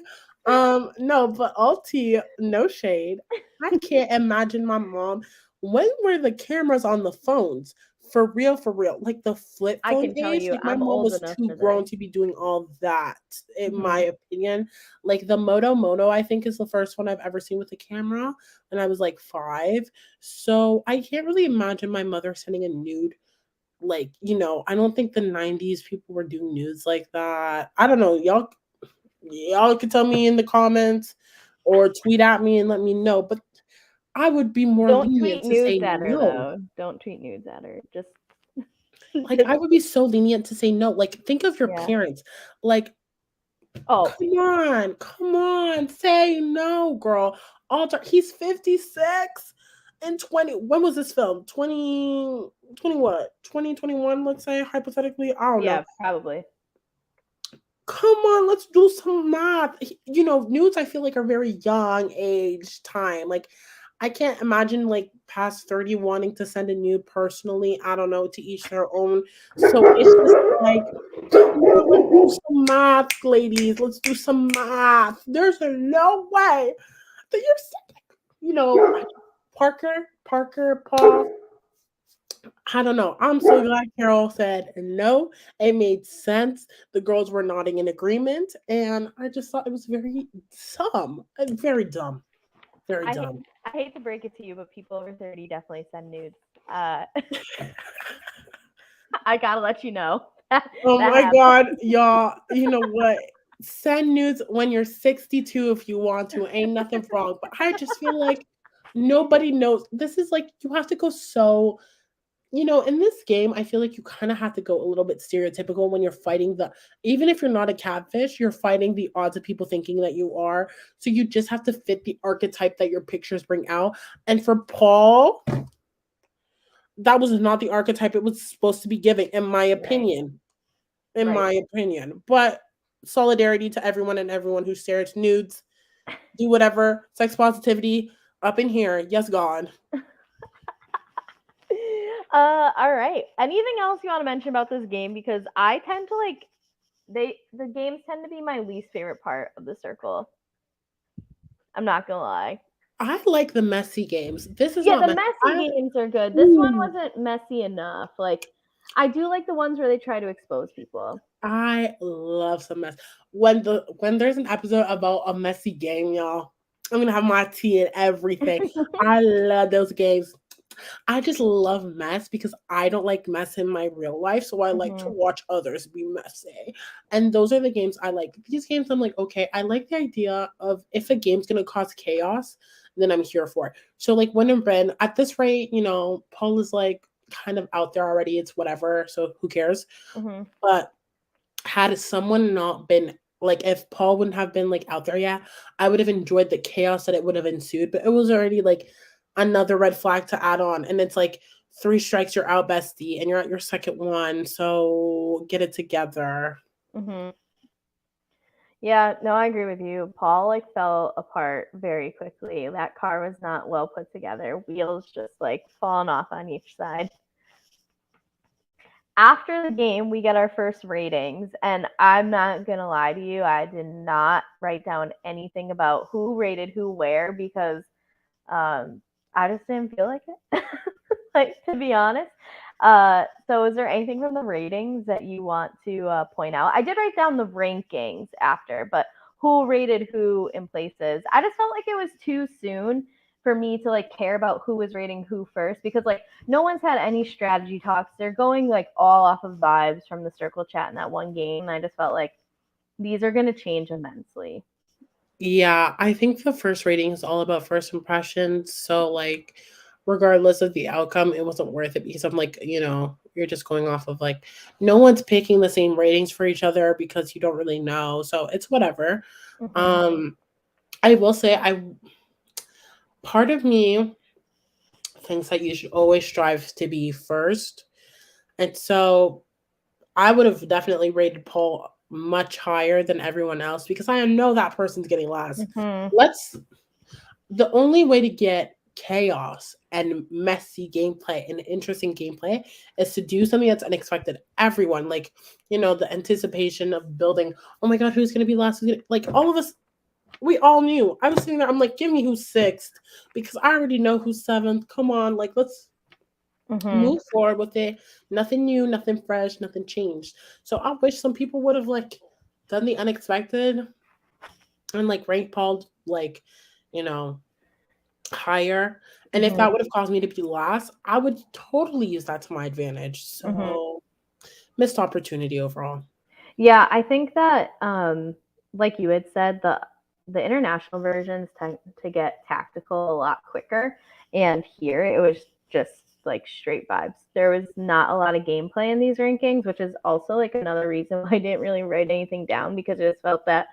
No, but Alti, no shade. I can't imagine my mom. When were the cameras on the phones? For real, for real. Like the flip I phone can tell age. you, Like my I'm mom old was enough too for grown this. to be doing all that, in my Mhm. opinion. Like the Moto, I think, is the first one I've ever seen with a camera. And I was like 5. So I can't really imagine my mother sending a nude, like, I don't think the 90s people were doing nudes like that. I don't know. Y'all could tell me in the comments or tweet at me and let me know, but I would be more Don't lenient tweet to say nudes at her no. though. Don't tweet nudes at her. Just Like, just I would be so lenient to say no. Like, think of your yeah. parents. Like, Oh, come on, say no, girl. He's 56 and 20. When was this film? 20 what? 2021, let's say, hypothetically. I don't know. yeah, probably. Come on, let's do some math. Nudes, I feel like, are very young age time. Like, I can't imagine like past 30 wanting to send a nude personally. I don't know, to each their own. So it's just like, come on, let's do some math, ladies. Let's do some math. There's no way that you know, Parker, Paul. I don't know. I'm so glad Carol said no. It made sense. The girls were nodding in agreement, and I just thought it was very dumb. Very dumb. Very I hate dumb. I hate to break it to you, but people over 30 definitely send nudes. Uh, I gotta let you know that Oh my happens. god, y'all. You know what? Send nudes when you're 62 if you want to. Ain't nothing wrong. But I just feel like nobody knows. This is like, you have to go so, in this game, I feel like you kind of have to go a little bit stereotypical when you're fighting even if you're not a catfish, you're fighting the odds of people thinking that you are. So you just have to fit the archetype that your pictures bring out. And for Paul, that was not the archetype it was supposed to be giving, in my Right, opinion. In right. my opinion. But solidarity to everyone and everyone who shares nudes, do whatever, sex positivity, up in here. Yes, God. All right. Anything else you want to mention about this game? Because I tend to like the games tend to be my least favorite part of the circle. I'm not gonna lie. I like the messy games. This is Yeah, not the messy. messy I games are good. This one Ooh. wasn't messy enough. Like, I do like the ones where they try to expose people. I love some mess. When there's an episode about a messy game, y'all, I'm gonna have my tea and everything. I love those games. I just love mess because I don't like mess in my real life, so I like to Mhm. watch others be messy. And those are the games I like. These games, I'm like, okay, I like the idea of, if a game's gonna cause chaos, then I'm here for it. So like when and Ben, at this rate, Paul is like kind of out there already. It's whatever, so who cares? Mhm. But had someone not been, like, if Paul wouldn't have been like out there yet, I would have enjoyed the chaos that it would have ensued. But it was already like another red flag to add on. And it's like 3 strikes, you're out, bestie, and you're at your second one. So get it together. Mhm. Yeah, no, I agree with you. Paul like fell apart very quickly. That car was not well put together. Wheels just like falling off on each side. after the game, we get our first ratings, and I'm not gonna lie to you, I did not write down anything about who rated who where because I just didn't feel like it. Like, to be honest. So is there anything from the ratings that you want to point out? I did write down the rankings after, but who rated who in places? I just felt like it was too soon for me to like care about who was rating who first because like no one's had any strategy talks. They're going like all off of vibes from the circle chat in that one game. And I just felt like these are going to change immensely. Yeah, I think the first rating is all about first impressions. So, like, regardless of the outcome, it wasn't worth it because I'm like, you're just going off of like, no one's picking the same ratings for each other because you don't really know. So it's whatever. Mm-hmm. I will say, part of me thinks that you should always strive to be first. And so I would have definitely rated Paul much higher than everyone else because I know that person's getting last. Mm-hmm. Let's The only way to get chaos and messy gameplay and interesting gameplay is to do something that's unexpected. Everyone, like, the anticipation of building, oh my god, who's gonna be last? Like all of us, we all knew. I was sitting there, I'm like, give me who's sixth because I already know who's seventh. Come on, like let's Mm-hmm. move forward with it. Nothing new, nothing fresh, nothing changed. So I wish some people would have like done the unexpected and like ranked Paul like, you know, higher. And if Mm-hmm. that would have caused me to be last, I would totally use that to my advantage. Mm-hmm. So missed opportunity overall. Yeah, I think that like you had said, the international versions tend to get tactical a lot quicker, and here it was just like straight vibes. There was not a lot of gameplay in these rankings, which is also like another reason why I didn't really write anything down because I just felt that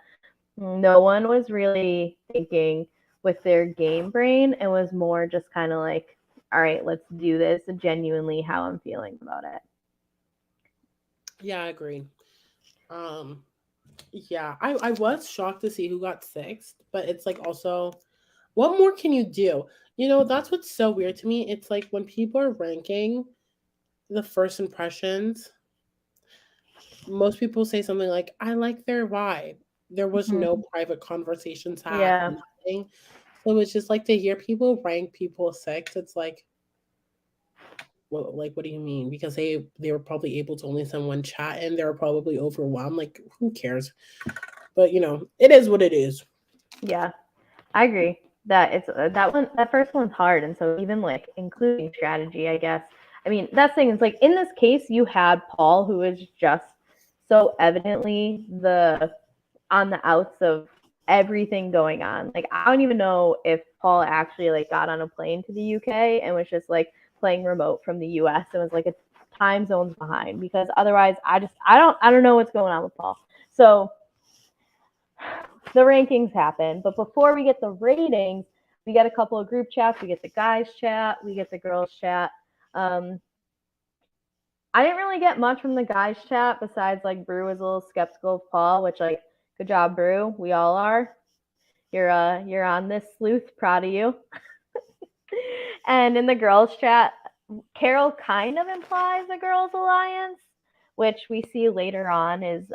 no one was really thinking with their game brain. It was more just kind of like, all right, let's do this genuinely how I'm feeling about it. Yeah, I agree. Um, yeah, I was shocked to see who got sixth, but it's like also, what more can you do? That's what's so weird to me. It's like when people are ranking the first impressions, most people say something like, I like their vibe. There was Mm-hmm. no private conversations had, Yeah. nothing. So it's just like to hear people rank people six, it's like, well, like, what do you mean? Because they were probably able to only send one chat and they were probably overwhelmed. Like, who cares? But it is what it is. Yeah. I agree that it's that first one's hard, and so even like including strategy, I guess. I mean, that's the thing. It's like in this case, you had Paul, who is just so evidently the on the outs of everything going on. Like I don't even know if Paul actually like got on a plane to the UK and was just like playing remote from the US and was like a time zones behind because otherwise I don't know what's going on with Paul. So the rankings happen. But before we get the ratings, we get a couple of group chats. We get the guys chat, we get the girls chat. Um, I didn't really get much from the guys chat besides like Brew was a little skeptical of Paul, which like good job, Brew. We all are. You're on this sleuth. Proud of you. And in the girls chat, Carol kind of implies a girls alliance, which we see later on is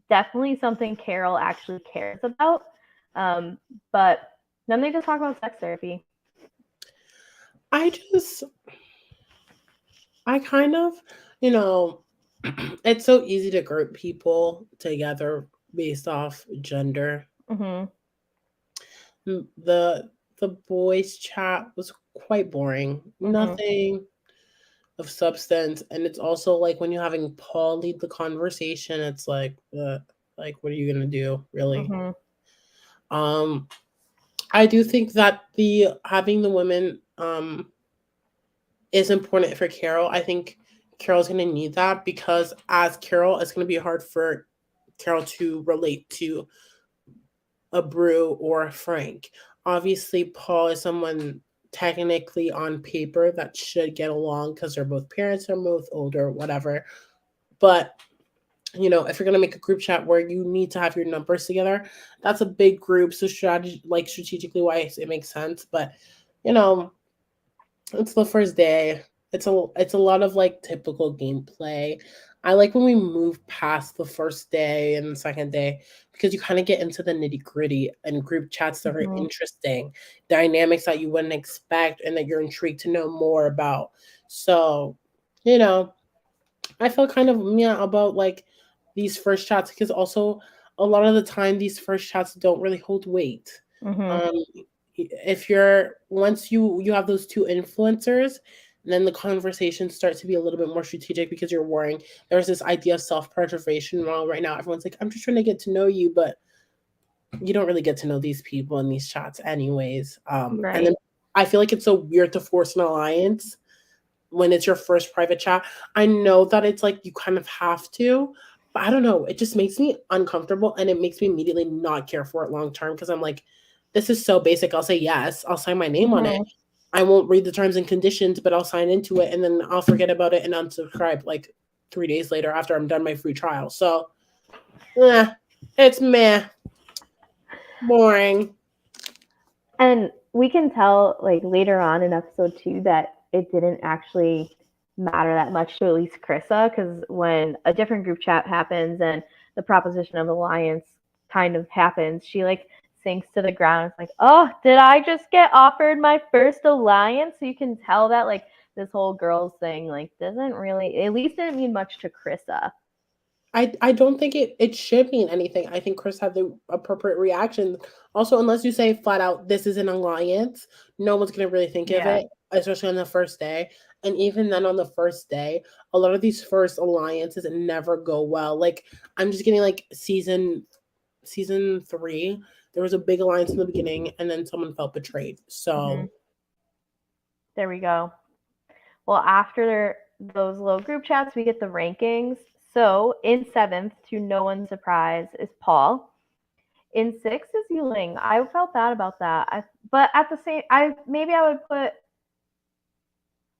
definitely something Carol actually cares about. Um, but then they just talk about sex therapy. I just, I kind of, you know, it's so easy to group people together based off gender. Mm-hmm. The boys chat was quite boring. Mm-hmm. Nothing of substance, and it's also like when you're having Paul lead the conversation, it's like what are you gonna do, really? Mm-hmm. Um, I do think that the having the women is important for Carol. I think Carol's gonna need that because as Carol, it's gonna be hard for Carol to relate to a Brew or a Frank. Obviously, Paul is someone technically on paper that should get along because they're both parents, are both older, whatever. But if you're gonna make a group chat where you need to have your numbers together, that's a big group. So strategically wise, it makes sense. But you know, it's the first day. It's a lot of like typical gameplay. I like when we move past the first day and the second day because you kind of get into the nitty gritty and group chats that are Mhm. interesting, dynamics that you wouldn't expect and that you're intrigued to know more about. So, you know, I feel kind of yeah about like these first chats because also a lot of the time these first chats don't really hold weight. Mhm. Um, if you're once you have those two influencers, then the conversations start to be a little bit more strategic because you're worrying. There's this idea of self preservation. While right now everyone's like, I'm just trying to get to know you, but you don't really get to know these people in these chats anyways. And then Right. I feel like it's so weird to force an alliance when it's your first private chat. I know that it's like you kind of have to, but I don't know. It just makes me uncomfortable and it makes me immediately not care for it long term because I'm like, this is so basic. I'll say yes, I'll sign my name on it. Mhm. I won't read the terms and conditions, but I'll sign into it and then I'll forget about it and unsubscribe like 3 days later after I'm done my free trial. So, eh, it's meh, boring. And we can tell like later on in episode 2 that it didn't actually matter that much to at least Krissa, because when a different group chat happens and the proposition of alliance kind of happens, she like sinks to the ground. It's like, oh, did I just get offered my first alliance? So you can tell that like this whole girls thing like doesn't really, at least didn't mean much to Krissa. I don't think it should mean anything. I think Chris had the appropriate reaction. Also, unless you say flat out this is an alliance, no one's gonna really think of Yeah. it, especially on the first day. And even then on the first day, a lot of these first alliances never go well. Like I'm just getting like season 3, there was a big alliance in the beginning and then someone felt betrayed. Mm-hmm. So There we go. Well, after those little group chats, we get the rankings. So in seventh, to no one's surprise, is Paul. In sixth is Yuling. I felt bad about that. But at the same, I would put.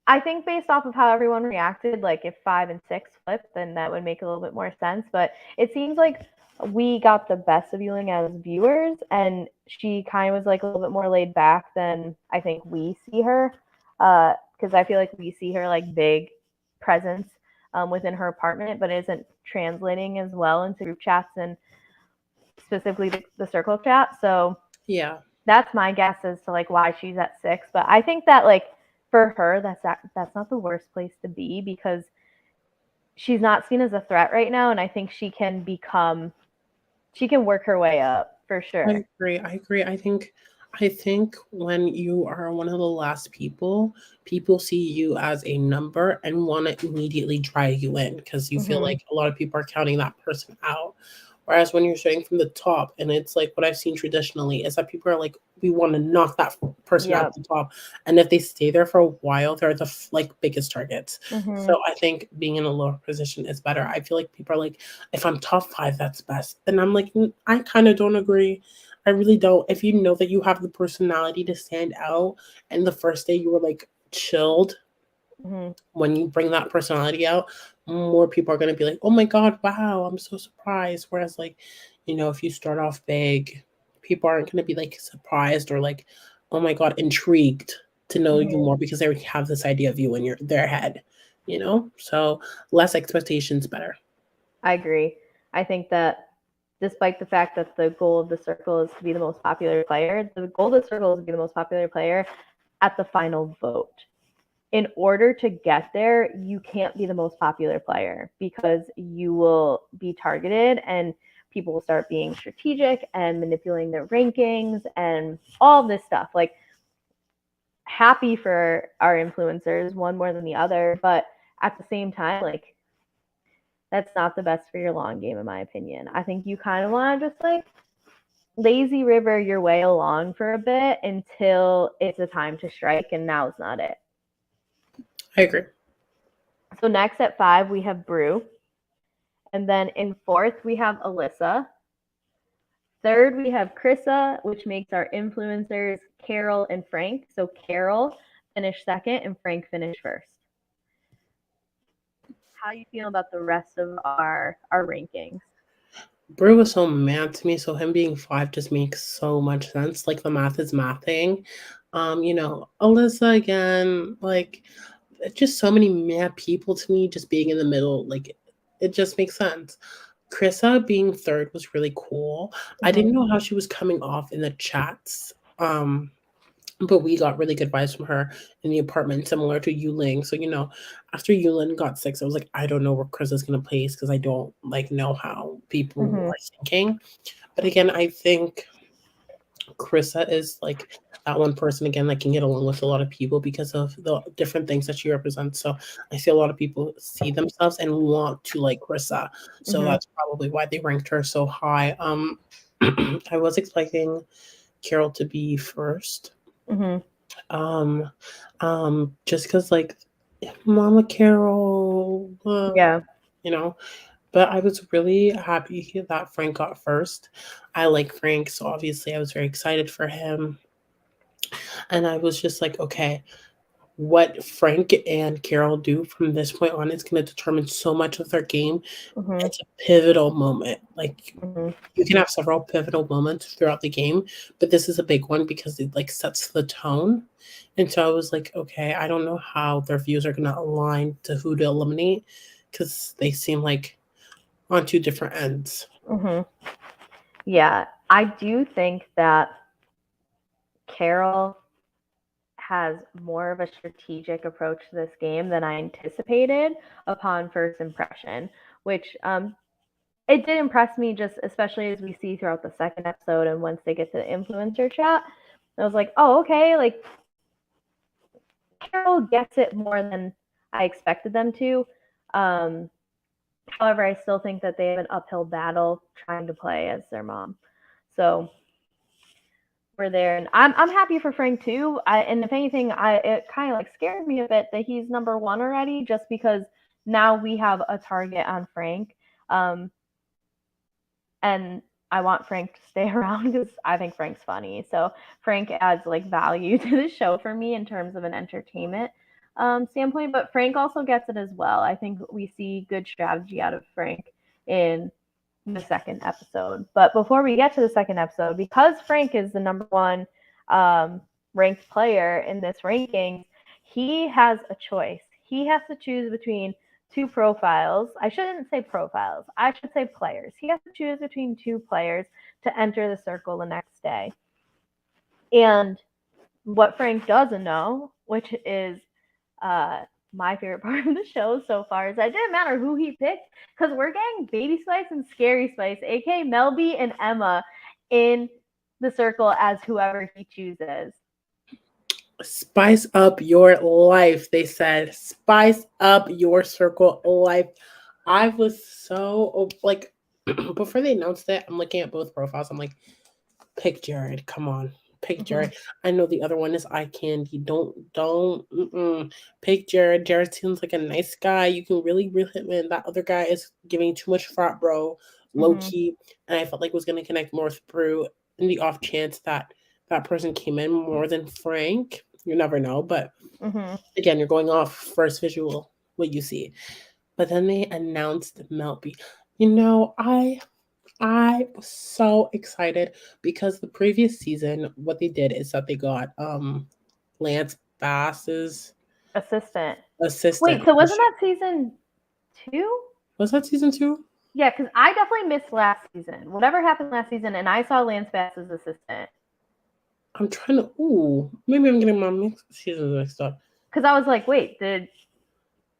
I think based off of how everyone reacted, like if 5 and 6 flipped, then that would make a little bit more sense. But it seems like we got the best of Yuling as viewers, and she kind of was like a little bit more laid back than I think we see her. Because I feel like we see her like big presence within her apartment, but it isn't translating as well into group chats and specifically the circle chat. So yeah. that's my guess as to like why she's at 6. But I think that like for her, that's not the worst place to be because she's not seen as a threat right now, and I think she can work her way up for I sure. agree. I agree. I think when you are one of the last people see you as a number and want to immediately drag you in because you feel Mm-hmm. like a lot of people are counting that person out. Whereas when you're starting from the top, and it's like what I've seen traditionally is that people are like, we want to knock that person out Yep. of the top, and if they stay there for a while, they're the like biggest targets. Mm-hmm. So I think being in a lower position is better. I feel like people are like, if I'm top 5, that's best, and I'm like, I kind of don't agree. I really don't. If you know that you have the personality to stand out, and the first day you were like chilled, Mm-hmm. when you bring that personality out, more people are going to be like, oh my God, wow, I'm so surprised. Whereas, like, if you start off big, people aren't going to be like surprised or like, oh my God, intrigued to know you Mm-hmm. more because they already have this idea of you in their head. So less expectations, better. I agree. I think that despite the fact that the goal of the circle is to be the most popular player, the goal of the circle is to be the most popular player at the final vote. In order to get there, you can't be the most popular player because you will be targeted and people will start being strategic and manipulating their rankings and all this stuff. Like, happy for our influencers, one more than the other, but at the same time, like, that's not the best for your long game, in my opinion. I think you kind of want to just like lazy river your way along for a bit until it's a time to strike, and now's not it. I agree. So next at 5 we have Brew, and then in fourth we have Alyssa. Third we have Krissa, which makes our influencers Carol and Frank. So Carol finished second and Frank finished first. How do you feel about the rest of our rankings? Brew was so mad to me, so him being 5 just makes so much sense. Like the math is mathing. Alyssa again, like just so many mad people to me just being in the middle. Like it just makes sense. Krissa being third was really cool. I Mhm. didn't know how she was coming off in the chats. But we got really good vibes from her in the apartment, similar to Yuling. So, after Yuling got 6, I was like, I don't know where Chris is gonna place because I don't like know how people Mhm. are thinking. But again, I think Krissa is like that one person again that can get along with a lot of people because of the different things that she represents. So I see a lot of people see themselves and want to like Krissa. So Mhm. that's probably why they ranked her so high. I was expecting Carol to be first. Mhm. Um, just because like Mama Carol, Yeah. you know. But I was really happy that Frank got first. I like Frank, so obviously I was very excited for him. And I was just like, okay, what Frank and Carol do from this point on is going to determine so much of their game. Mhm. It's a pivotal moment. Like Mhm. you can have several pivotal moments throughout the game, but this is a big one because it like sets the tone. And so I was like, okay, I don't know how their views are going to align to who to eliminate because they seem like on two different ends. Mhm. Yeah, I do think that Carol has more of a strategic approach to this game than I anticipated upon first impression, which it did impress me just especially as we see throughout the second episode and once they get to the influencer chat. I was like, oh, okay, like Carol gets it more than I expected them to. Um, However, I still think that they have an uphill battle trying to play as their mom. So we're there, and I'm happy for Frank too. And if anything, it kind of like scared me a bit that he's number one already, just because now we have a target on Frank, and I want Frank to stay around because I think Frank's funny. So Frank adds like value to the show for me in terms of an entertainment standpoint, but Frank also gets it as well. I think we see good strategy out of Frank in the second episode. But before we get to the second episode, because Frank is the number one ranked player in this ranking, he has a choice. He has to choose between two profiles. I shouldn't say profiles. I should say players. He has to choose between two players to enter the circle the next day. And what Frank doesn't know, which is uh, my favorite part of the show so far, is that it didn't matter who he picked because we're getting Baby Spice and Scary Spice, aka Melby and Emma, in the circle as whoever he chooses. Spice up your life, they said. Spice up your circle life. I was so like before they announced it, I'm looking at both profiles. I'm like, pick Jared. Come on. Pick Mm-hmm. Jared. I know the other one is eye candy. Don't pick Jared. Jared seems like a nice guy. You can really reel him in. That other guy is giving too much frat bro, low Mm-hmm. key. And I felt like was gonna connect more with Brew in the off chance that that person came in more than Frank. You never know, but Mm-hmm. again, you're going off first visual what you see. But then they announced Melby. I was so excited because the previous season, what they did is that they got Lance Bass's Assistant. Wait, assistant. so wasn't that season two? Was that season 2? Yeah, because I definitely missed last season. Whatever happened last season, and I saw Lance Bass's assistant. I'm trying to. Ooh, maybe I'm getting my seasons mixed up. Because I was like, wait, did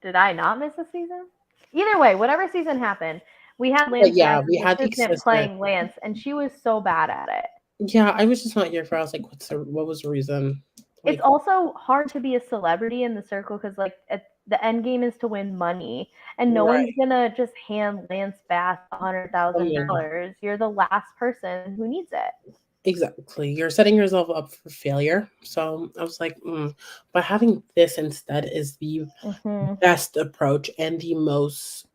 I not miss a season? Either way, whatever season happened, we had But Lance yeah, we Bass's had the assistant assistant. playing Lance, and she was so bad at it. Yeah, I was just not here for. I was like, what was the reason? It's Like, also hard to be a celebrity in the circle because, like, the end game is to win money, and no right, one's gonna just hand Lance Bass something. $100,000. You're the last person who needs it. Exactly. You're setting yourself up for failure. So I was like, but having this instead is the Mm-hmm. best approach and the most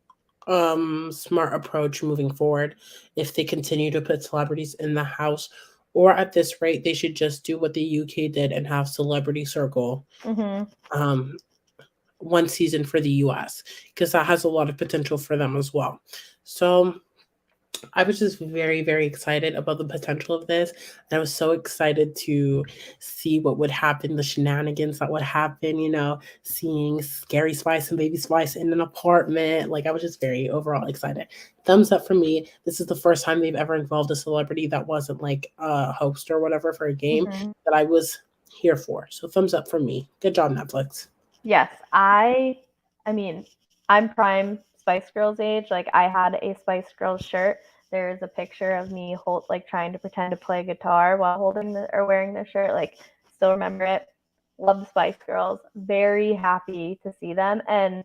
smart approach moving forward if they continue to put celebrities in the house, or at this rate they should just do what the UK did and have Celebrity Circle Mm-hmm. um one season for the US because that has a lot of potential for them as well. So I was just very, very excited about the potential of this. And I was so excited to see what would happen, the shenanigans that would happen, seeing Scary Spice and Baby Spice in an apartment. Like, I was just very overall excited. Thumbs up for me. This is the first time they've ever involved a celebrity that wasn't like a host or whatever for a game Mm-hmm. that I was here for. So, thumbs up for me. Good job, Netflix. Yes, I mean, I'm prime Spice Girls age. Like I had a Spice Girls shirt. There's a picture of me like trying to pretend to play guitar while holding or wearing their shirt. Like still remember it. Love the Spice Girls. Very happy to see them, and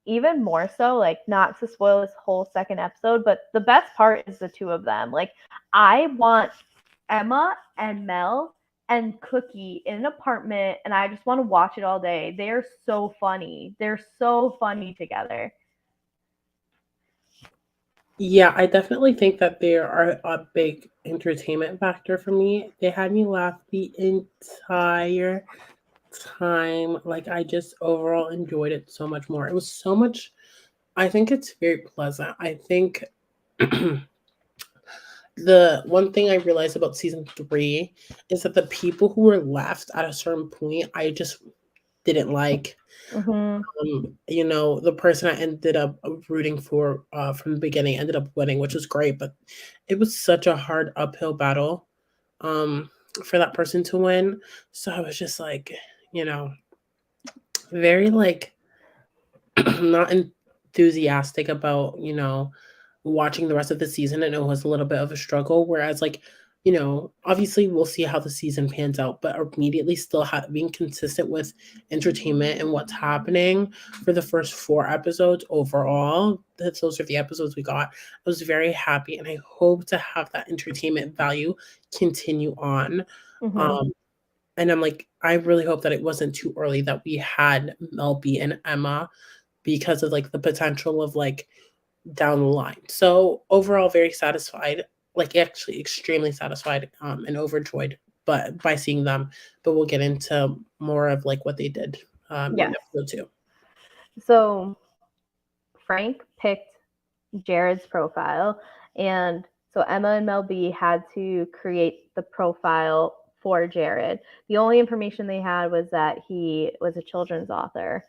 even more so, like not to spoil this whole second episode, but the best part is the two of them. Like I want Emma and Mel and Cookie in an apartment, and I just want to watch it all day. They are so funny. They're so funny together. Yeah, I definitely think that they are a big entertainment factor for me. They had me laugh the entire time. Like, I just overall enjoyed it so much more. It was so much, I think it's very pleasant. I think the one thing I realized about season three is that the people who were left at a certain point, I just didn't like. Mm-hmm. The person I ended up rooting for from the beginning ended up winning, which was great, but it was such a hard uphill battle um, for that person to win. So I was just like, you know, very like not enthusiastic about, watching the rest of the season, and it was a little bit of a struggle. Whereas, like, obviously we'll see how the season pans out, but immediately still being consistent with entertainment and what's happening for the first four episodes overall. Those are the episodes we got. I was very happy, and I hope to have that entertainment value continue on. Mm-hmm. Um, and I'm like, I really hope that it wasn't too early that we had Mel B and Emma because of like the potential of like down the line. So overall, very satisfied, like actually extremely satisfied and overjoyed, but by seeing them. But we'll get into more of like what they did in Yes. episode two. So Frank picked Jared's profile, and so Emma and Mel B had to create the profile for Jared. The only information they had was that he was a children's author.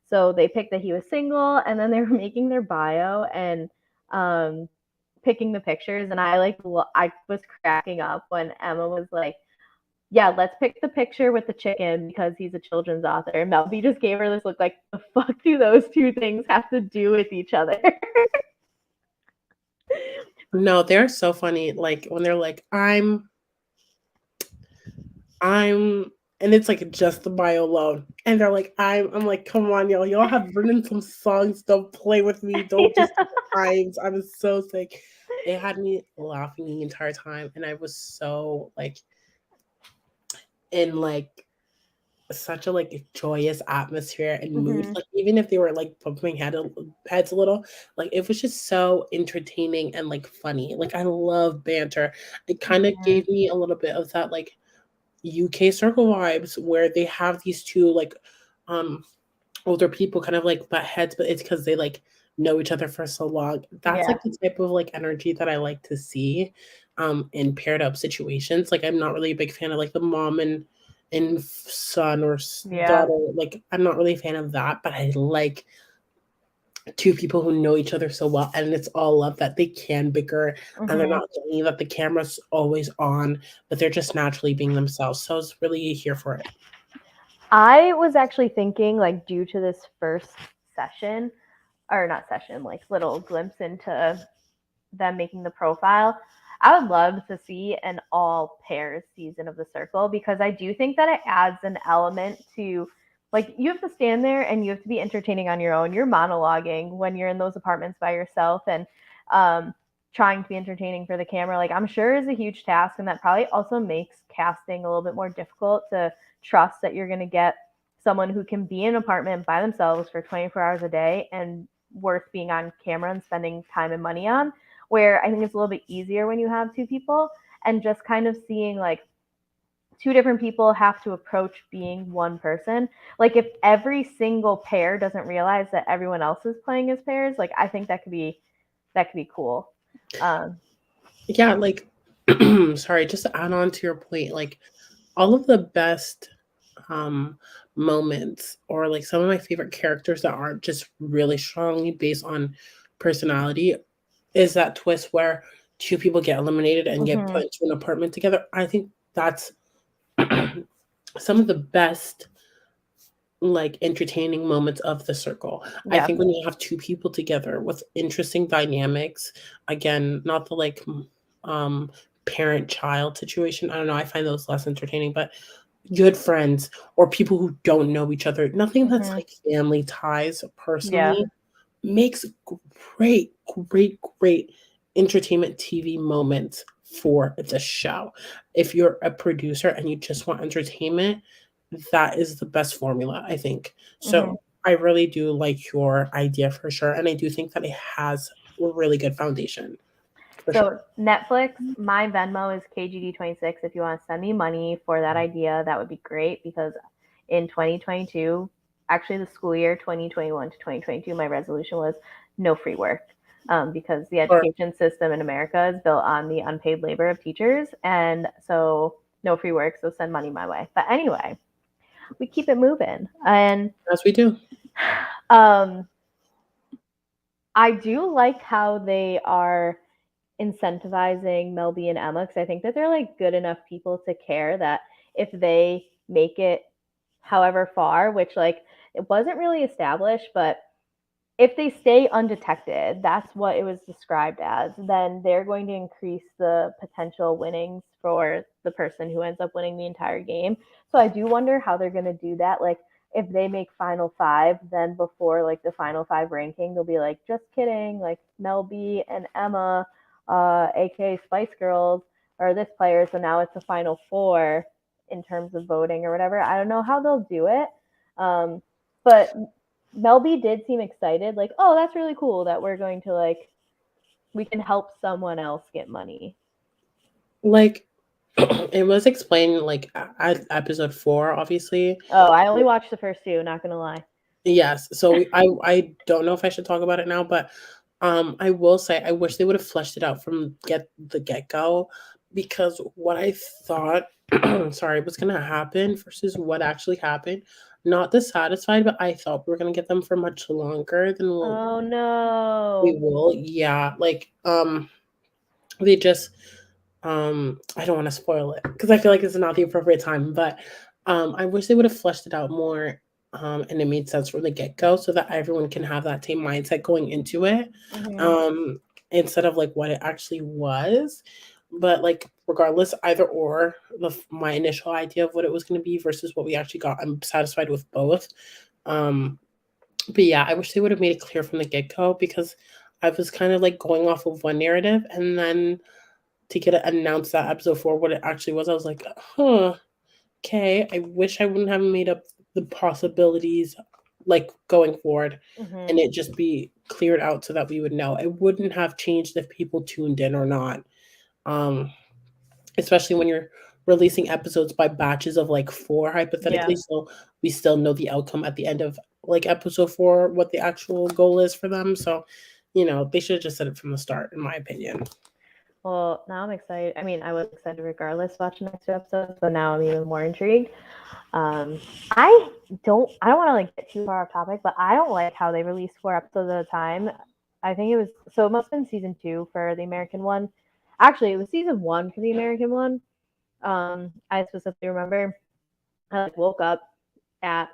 So they picked that he was single, and then they were making their bio and um, picking the pictures. And I was cracking up when Emma was like, "Yeah, let's pick the picture with the chicken because he's a children's author." And Mel B just gave her this look like, "The fuck do those two things have to do with each other?" No, they're so funny. Like when they're like, I'm and it's like just the bio alone. And they're like, I'm like, come on, y'all have written some songs. Don't play with me. Don't just rhymes. I was so sick. They had me laughing the entire time, and I was so like in like such a like joyous atmosphere and mood. Mm-hmm. Like even if they were like bumping heads a little, like it was just so entertaining and like funny. Like I love banter. It kind of Mm-hmm. gave me a little bit of that like UK circle vibes where they have these two like um older people kind of like butt heads, but it's because they like know each other for so long. That's Yeah. like the type of like energy that I like to see in paired up situations. Like I'm not really a big fan of like the mom and son or Yeah. daughter. Like I'm not really a fan of that, but I like two people who know each other so well, and it's all love that they can bicker and they're Mm-hmm. not thinking that the camera's always on, but they're just naturally being themselves. So I was really here for it. I was actually thinking, like, due to this first session, or not session, like, little glimpse into them making the profile, I would love to see an all pairs season of The Circle because I do think that it adds an element to, like, you have to stand there and you have to be entertaining on your own. You're monologuing when you're in those apartments by yourself and um, trying to be entertaining for the camera. Like, I'm sure is a huge task, and that probably also makes casting a little bit more difficult to trust that you're going to get someone who can be in an apartment by themselves for 24 hours a day and worth being on camera and spending time and money on, where I think it's a little bit easier when you have two people, and just kind of seeing like two different people have to approach being one person. Like if every single pair doesn't realize that everyone else is playing as pairs, like I think that could be cool. Um, Yeah, like sorry, just to add on to your point, like all of the best um moments or like some of my favorite characters that aren't just really strongly based on personality is that twist where two people get eliminated and get mhm, put into an apartment together. I think that's some of the best like entertaining moments of the circle. I yeah, think when you have two people together with interesting dynamics, again, not the like um parent child situation. I don't know, I find those less entertaining, but good friends or people who don't know each other, nothing that's mhm, like family ties yeah, personally makes great, great entertainment TV moments for the show. If you're a producer and you just want entertainment, that is the best formula, I think. mhm. So I really do like your idea for sure. And I do think that it has a really good foundation for So sure. Netflix, my Venmo is KGD26. If you want to send me money for that idea, that would be great because in 2022, actually the school year 2021 to 2022, my resolution was no free work. Because the Or education system in America is built on the unpaid labor of teachers. And so no free work, so send money my way. But anyway, we keep it moving. And as we do. um, I do like how they are incentivizing Mel B and Emma because I think that they're like good enough people to care that if they make it however far, which like it wasn't really established, but if they stay undetected, that's what it was described as, then they're going to increase the potential winnings for the person who ends up winning the entire game. So I do wonder how they're going to do that. Like, if they make final five, then before like the final five ranking, they'll be like, just kidding, like Mel B and Emma, aka Spice Girls, are this player. So now it's the final four in terms of voting or whatever. I don't know how they'll do it. But Melby did seem excited, like, oh, that's really cool that we're going to like we can help someone else get money. Like it was explained like at episode 4, obviously. Oh, I only watched the first two, not gonna lie. Yes. So I don't know if I should talk about it now, but I will say I wish they would have fleshed it out from get go because what I thought sorry was gonna happen versus what actually happened. Not dissatisfied, but I thought we were gonna get them for much longer than Oh we no. will. Yeah, like they just I don't want to spoil it because I feel like it's not the appropriate time, but I wish they would have fleshed it out more and it made sense from the get-go so that everyone can have that same mindset going into it Mm-hmm. um instead of like what it actually was. But like regardless, either or my initial idea of what it was going to be versus what we actually got, I'm satisfied with both. um but yeah, I wish they would have made it clear from the get-go because I was kind of like going off of one narrative and then to get it announced that episode 4 what it actually was, I was like, huh, okay. I wish I wouldn't have made up the possibilities like going forward Mm-hmm. and it just be cleared out so that we would know. It wouldn't have changed if people tuned in or not. Um, especially when you're releasing episodes by batches of like 4 Yeah. hypothetically, so we still know the outcome at the end of like episode 4 what the actual goal is for them. So, they should have just said it from the start in my opinion. Well, now I'm excited. I mean, I was excited regardless watching the next two episodes, but now I'm even more intrigued. Um, I I don't want to like get too far off topic, but I don't like how they release 4 episodes at a time. I think it was so it must have been season two for the American one. Actually, it was season one for the American one. I specifically remember I like woke up at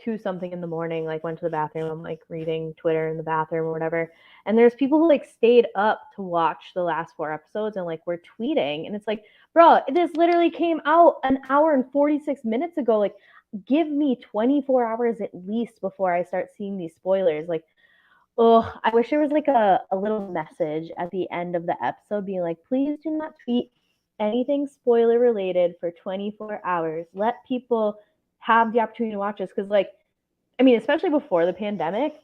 two something in the morning, like went to the bathroom. I'm like reading Twitter in the bathroom or whatever. And there's people who like stayed up to watch the last 4 episodes and like were tweeting. And it's like, bro, this literally came out an hour and 46 minutes ago. Like, give me 24 hours at least before I start seeing these spoilers. Like, oh, I wish there was like a little message at the end of the episode being like, please do not tweet anything spoiler related for 24 hours. Let people have the opportunity to watch this. Because, like, I mean, especially before the pandemic,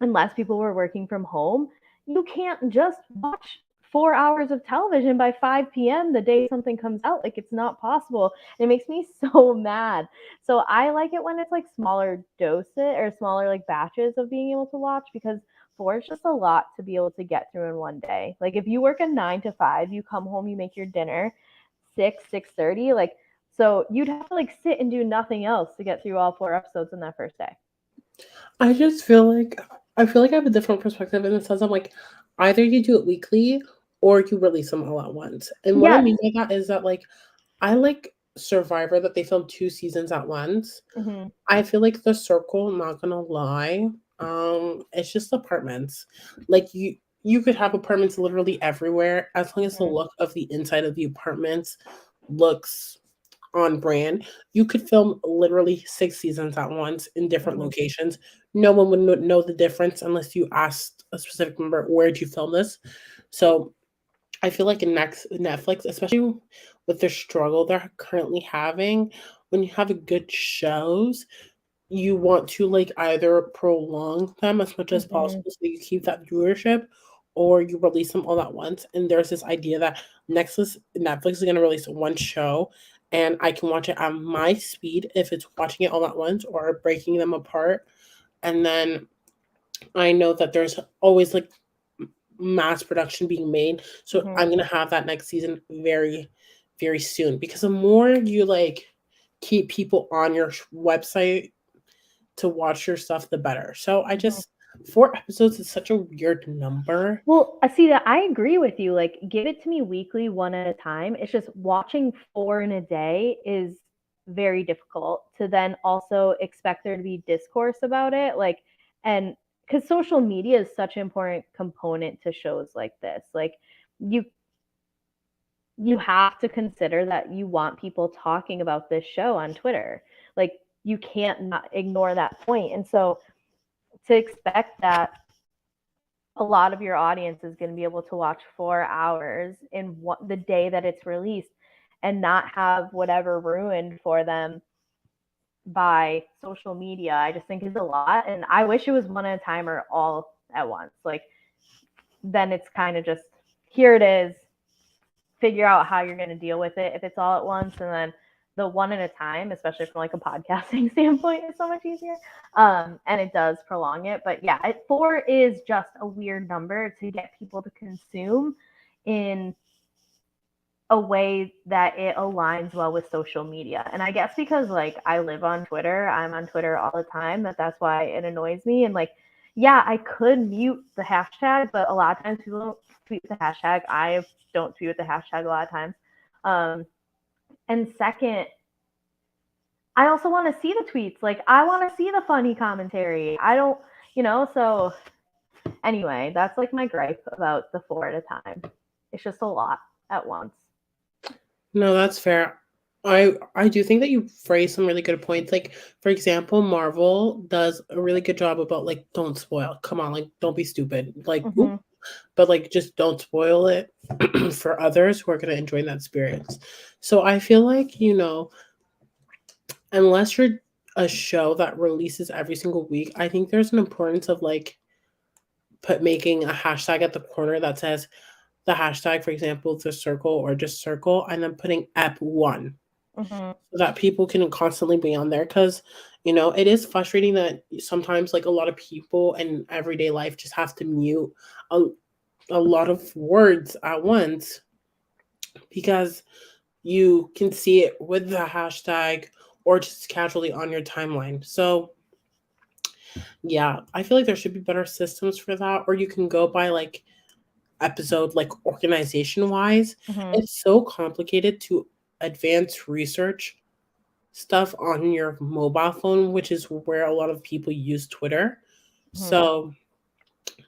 unless people were working from home, you can't just watch 4 hours of television by 5 p.m. the day something comes out. Like, it's not possible. And it makes me so mad. So I like it when it's like smaller doses or smaller like batches of being able to watch because 4 is just a lot to be able to get through in one day. Like if you work a 9 to 5, you come home, you make your dinner, 6:30, like so you'd have to like sit and do nothing else to get through all 4 episodes in that first day. I just feel like I have a different perspective in the sense of like either you do it weekly or you release them all at once. And what I Yes. mean by that is that like I like Survivor that they filmed 2 seasons at once. Mm-hmm. I feel like The Circle, not gonna lie, it's just apartments. Like you could have apartments literally everywhere as long as the Mm-hmm. look of the inside of the apartments looks on brand. You could film literally 6 seasons at once in different Mm-hmm. locations. No one would know the difference unless you asked a specific member, where did you film this? So I feel like in next Netflix, especially with the struggle they're currently having, when you have good shows, you want to like either prolong them as much as Mm-hmm. possible so you keep that viewership, or you release them all at once. And there's this idea that Netflix is going to release one show, and I can watch it at my speed if it's watching it all at once or breaking them apart. And then I know that there's always like mass production being made, so Mm-hmm. I'm gonna have that next season very, very soon, because the more you like keep people on your website to watch your stuff, the better. So I Mm-hmm. just 4 episodes is such a weird number. Well, I see that I agree with you. Like, give it to me weekly, one at a time. It's just watching 4 in a day is very difficult to then also expect there to be discourse about it. Like, and because social media is such an important component to shows like this. Like, you you have to consider that you want people talking about this show on Twitter. Like, you can't not ignore that point. And so to expect that a lot of your audience is going to be able to watch 4 hours in the day that it's released and not have whatever ruined for them by social media, I just think is a lot. And I wish it was one at a time or all at once. Like, then it's kind of just here it is, figure out how you're going to deal with it if it's all at once. And then the one at a time, especially from like a podcasting standpoint, is so much easier. And it does prolong it. But yeah, 4 is just a weird number to get people to consume in a way that it aligns well with social media. And I guess because like I live on Twitter, I'm on Twitter all the time, that's why it annoys me. And like, yeah, I could mute the hashtag, but a lot of times people don't tweet with the hashtag. I don't tweet with the hashtag a lot of times. And second, I also want to see the tweets. Like, I want to see the funny commentary. I don't, so anyway, that's like my gripe about the 4 at a time. It's just a lot at once. No, that's fair. I do think that you phrase some really good points. Like, for example, Marvel does a really good job about like, don't spoil. Come on, like, don't be stupid. Like, Mm-hmm. but like, just don't spoil it for others who are gonna enjoy that experience. So I feel like, unless you're a show that releases every single week, I think there's an importance of like making a hashtag at the corner that says the hashtag, for example, the circle or just circle, and then putting ep1, Mm-hmm. so that people can constantly be on there. Because it is frustrating that sometimes like a lot of people in everyday life just have to mute a, a lot of words at once because you can see it with the hashtag or just casually on your timeline. So yeah, I feel like there should be better systems for that, or you can go by like episode, like organization wise. Mm-hmm. It's so complicated to advance research stuff on your mobile phone, which is where a lot of people use Twitter. Mm-hmm. So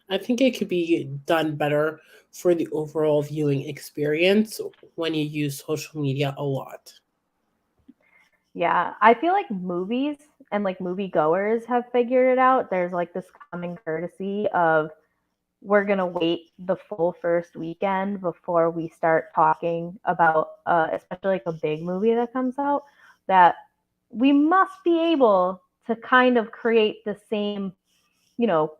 I think it could be done better for the overall viewing experience when you use social media a lot. Yeah, I feel like movies and like moviegoers have figured it out. There's like this common courtesy of we're going to wait the full first weekend before we start talking about, especially like a big movie that comes out, that we must be able to kind of create the same,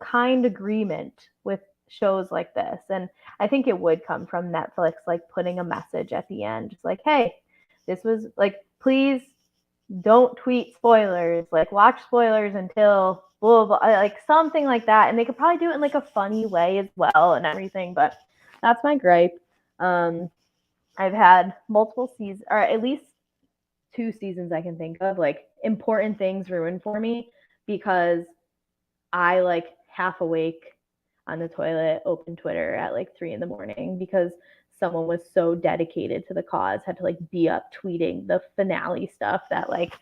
kind agreement with shows like this. And I think it would come from Netflix, like putting a message at the end, just like, hey, this was like, please don't tweet spoilers, like watch spoilers until blah, blah, like something like that. And they could probably do it in like a funny way as well and everything. But that's my gripe. I've had multiple seasons, or at least 2 seasons I can think of, like important things ruined for me because I like half awake on the toilet, open Twitter at like 3 in the morning because someone was so dedicated to the cause, had to like be up tweeting the finale stuff that like,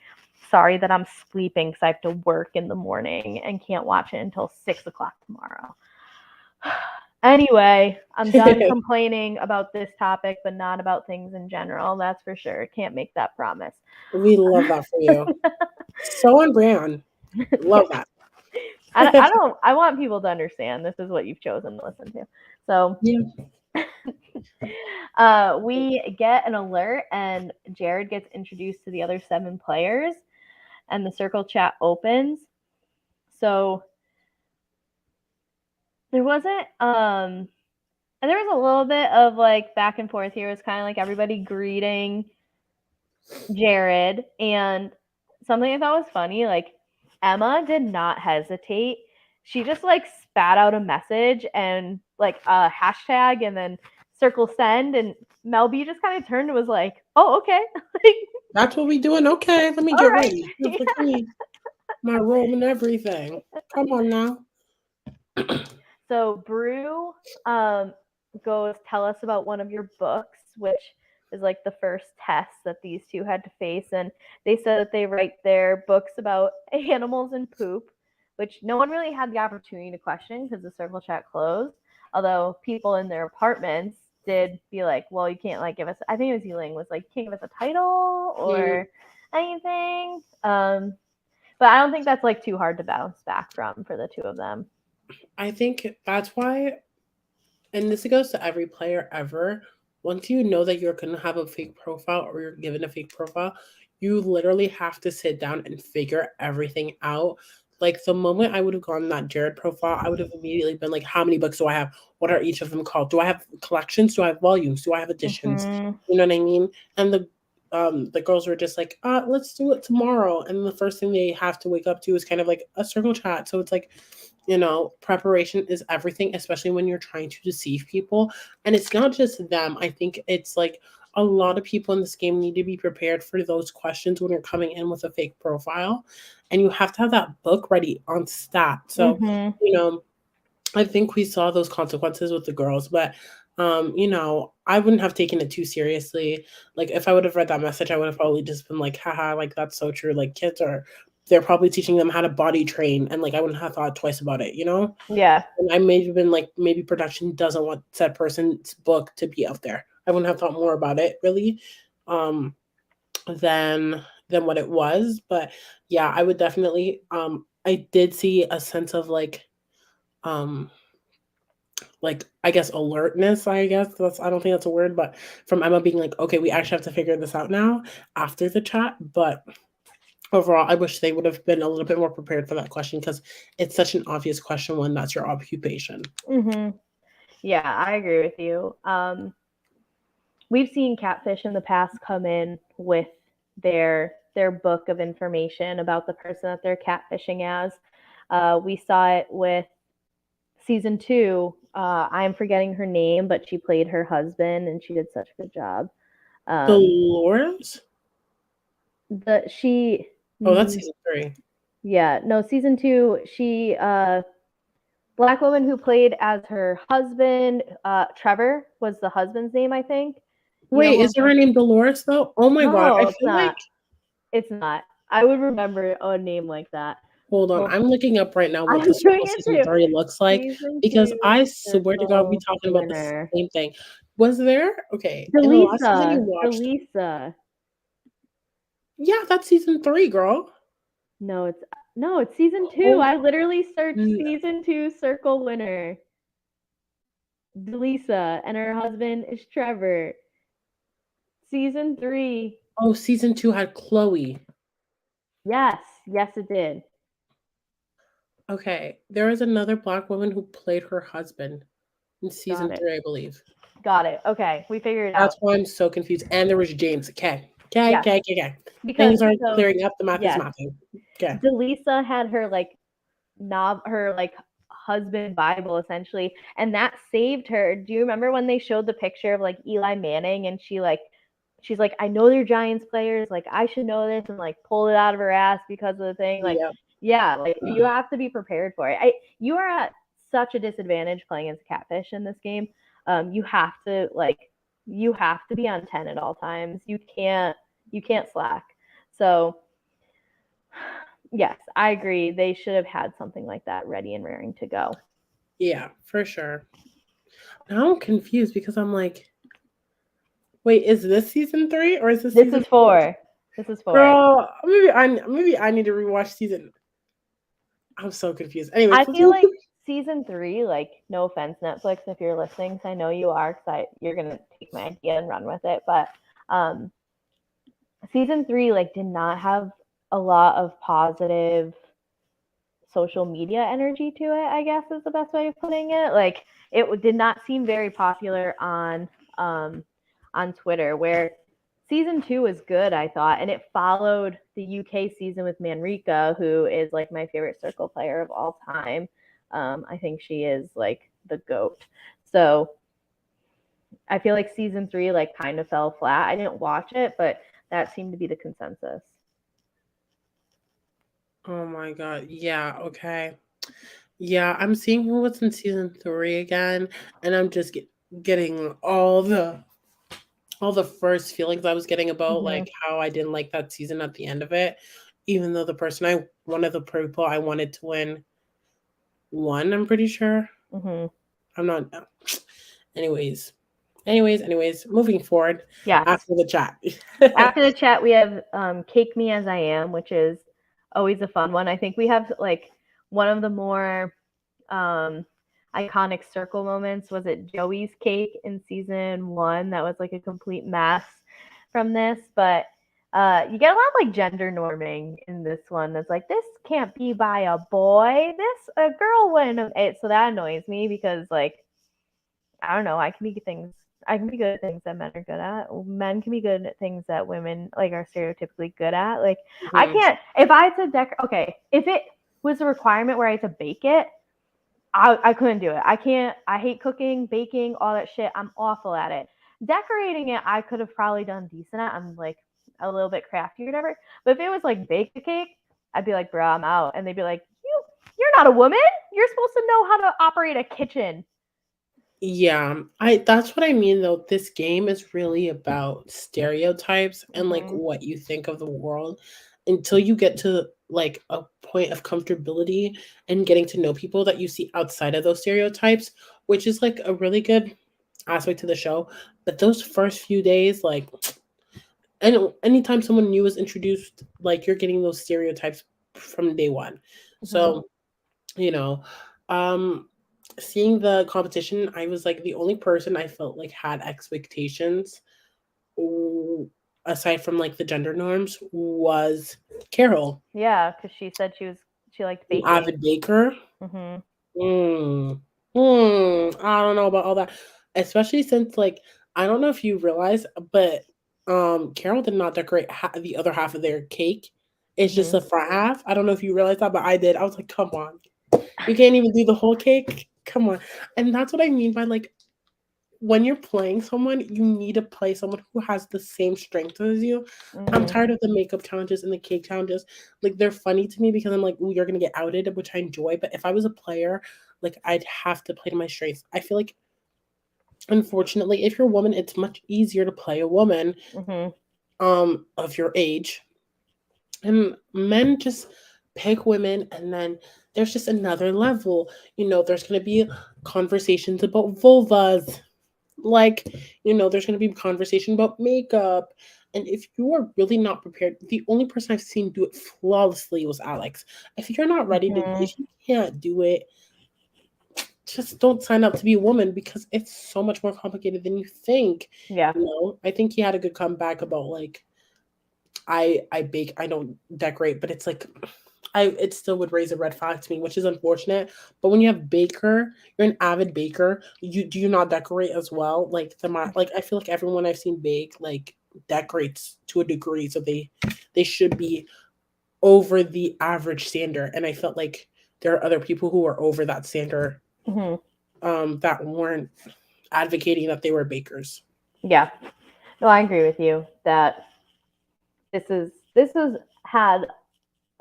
sorry that I'm sleeping because I have to work in the morning and can't watch it until 6 o'clock tomorrow. Anyway, I'm done complaining about this topic, but not about things in general. That's for sure. Can't make that promise. We love that for you. So on brand. Love that. I want people to understand this is what you've chosen to listen to. So yeah. We get an alert and Jared gets introduced to the other 7 players and the circle chat opens. So there wasn't and there was a little bit of like back and forth here. It was kind of like everybody greeting Jared, and something I thought was funny, like Emma did not hesitate. She just like spat out a message and like a hashtag and then circle send, and Mel B just kind of turned and was like, oh, okay. That's what we doing. Okay, let me get ready. Yeah. Look at me. My robe and everything. Come on now. So Brew goes, tell us about one of your books, which is like the first test that these two had to face. And they said that they write their books about animals and poop, which no one really had the opportunity to question because the circle chat closed. Although people in their apartments did be like, well, you can't like give us, I think it was Yuling was like, can't give us a title or anything. But I don't think that's like too hard to bounce back from for the two of them. I think that's why, and this goes to every player ever, once you know that you're going to have a fake profile or you're given a fake profile, you literally have to sit down and figure everything out. Like the moment I would have gone that Jared profile, I would have immediately been like, how many books do I have? What are each of them called? Do I have collections? Do I have volumes? Do I have editions? Mm-hmm. You know what I mean? And the girls were just like, let's do it tomorrow. And the first thing they have to wake up to is kind of like a circle chat. So it's like, you know, preparation is everything, especially when you're trying to deceive people. And it's not just them. I think it's like a lot of people in this game need to be prepared for those questions when you're coming in with a fake profile. And you have to have that book ready on stat. So, you know, I think we saw those consequences with the girls, but you know, I wouldn't have taken it too seriously. Like if I would have read that message, I would have probably just been like, haha, like that's so true. Like they're probably teaching them how to body train, and like I wouldn't have thought twice about it, you know? Yeah. And I may have been like, maybe production doesn't want said person's book to be out there. I wouldn't have thought more about it really, than what it was. But yeah, I would definitely I did see a sense of like I guess alertness, I guess that's, I don't think that's a word, but from Emma being like, okay, we actually have to figure this out now after the chat. But overall, I wish they would have been a little bit more prepared for that question because it's such an obvious question when that's your occupation. Yeah, I agree with you. We've seen Catfish in the past come in with their book of information about the person that they're catfishing as. We saw it with season 2. I'm forgetting her name, but she played her husband and she did such a good job. Dolores? That's season 3. Yeah, no, season 2, she Black woman who played as her husband, Trevor was the husband's name, I think. Wait, is her name Dolores though? Oh my god, I feel like it's not. I would remember a name like that. Hold on, I'm looking up right now what the season 3 looks like because I swear to God, we talking about the same thing. Was there? Okay. Delisa. Yeah, that's season 3, girl. No, it's season 2. I literally searched season 2 circle winner. Delisa, and her husband is Trevor. Season 3. Oh, season 2 had Chloe. Yes, it did. Okay, there is another Black woman who played her husband in season 3, I believe. Got it. Okay, we figured it out. That's why I'm so confused. And there was James. Okay. Because things are clearing up. The math is mathing. Okay. Delisa had her like her like husband Bible essentially, and that saved her. Do you remember when they showed the picture of like Eli Manning and she's like, I know they're Giants players, like I should know this, and like pulled it out of her ass because of the thing. Like, yeah, like you have to be prepared for it. You are at such a disadvantage playing as a catfish in this game. You have to be on 10 at all times. You can't slack. So yes, I agree. They should have had something like that ready and raring to go. Yeah, for sure. Now I'm confused because I'm like, wait, is this season 3 or is this season 4? This is 4. Girl, maybe I need to rewatch season. I'm so confused. Anyways, I feel like season 3, like, no offense, Netflix, if you're listening, because I know you are, because you're gonna take my idea and run with it, but season 3 like did not have a lot of positive social media energy to it, I guess is the best way of putting it. Like, it did not seem very popular on Twitter, where season 2 was good, I thought, and it followed the UK season with Manrika, who is like my favorite circle player of all time. I think she is like the GOAT. So I feel like season 3 like kind of fell flat. I didn't watch it, but that seemed to be the consensus. Oh my god. Yeah, okay. Yeah, I'm seeing who was in season 3 again, and I'm just getting all the first feelings I was getting about like how I didn't like that season at the end of it, even though one of the people I wanted to won, I'm pretty sure. I'm not. Anyways, moving forward. Yeah. After the chat. After the chat, we have Cake Me As I Am, which is always a fun one. I think we have like one of the more iconic circle moments. Was it Joey's cake in season 1? That was like a complete mess from this, but you get a lot of like gender norming in this one. That's like, this can't be by a boy. A girl wouldn't have. So that annoys me because like, I don't know. I can be good at things that men are good at. Men can be good at things that women like are stereotypically good at. Like, I can't. If I had to if it was a requirement where I had to bake it, I couldn't do it. I can't. I hate cooking, baking, all that shit. I'm awful at it. Decorating it, I could have probably done decent at. I'm like a little bit crafty or whatever. But if it was like bake a cake, I'd be like, bro, I'm out. And they'd be like, you're not a woman. You're supposed to know how to operate a kitchen. Yeah, that's what I mean though. This game is really about stereotypes and like what you think of the world until you get to like a point of comfortability and getting to know people that you see outside of those stereotypes, which is like a really good aspect to the show. But those first few days, like, and anytime someone new is introduced, like you're getting those stereotypes from day one. So, you know, seeing the competition, I was like the only person I felt like had expectations aside from like the gender norms was Carol. Yeah, because she said she liked baking. Avid baker. I don't know about all that, especially since like I don't know if you realize, but Carol did not decorate the other half of their cake. It's just the front half. I don't know if you realized that, but I did. I was like, come on, you can't even do the whole cake. Come on. And that's what I mean by like when you're playing someone, you need to play someone who has the same strength as you. I'm tired of the makeup challenges and the cake challenges. Like they're funny to me because I'm like, ooh, you're gonna get outed, which I enjoy. But if I was a player, like I'd have to play to my strengths. I feel like unfortunately, if you're a woman, it's much easier to play a woman of your age. And men just pick women and then there's just another level. There's gonna be conversations about vulvas. Like, there's going to be conversation about makeup. And if you are really not prepared, the only person I've seen do it flawlessly was Alex. If you're not ready if you can't do it, just don't sign up to be a woman because it's so much more complicated than you think. Yeah. I think he had a good comeback about like, I bake, I don't decorate, but it's like, it still would raise a red flag to me, which is unfortunate. But when you have baker, you're an avid baker. Do you not decorate as well? Like I feel like everyone I've seen bake like decorates to a degree, so they should be over the average standard. And I felt like there are other people who are over that standard, Mhm. that weren't advocating that they were bakers. Yeah. No, I agree with you that this was had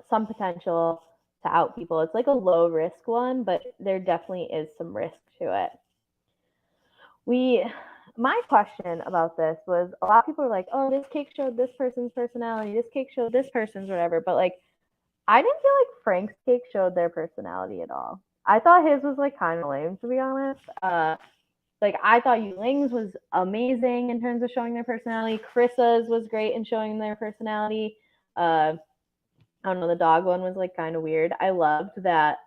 some potential to out people. It's like a low risk one, but there definitely is some risk to it. We My question about this was a lot of people are like, "Oh, this cake showed this person's personality. This cake showed this person's whatever." But like I didn't feel like Frank's cake showed their personality at all. I thought his was like kind of lame, to be honest. Like I thought Yuling's was amazing in terms of showing their personality. Chris's was great in showing their personality. I don't know, the dog one was like kind of weird. I loved that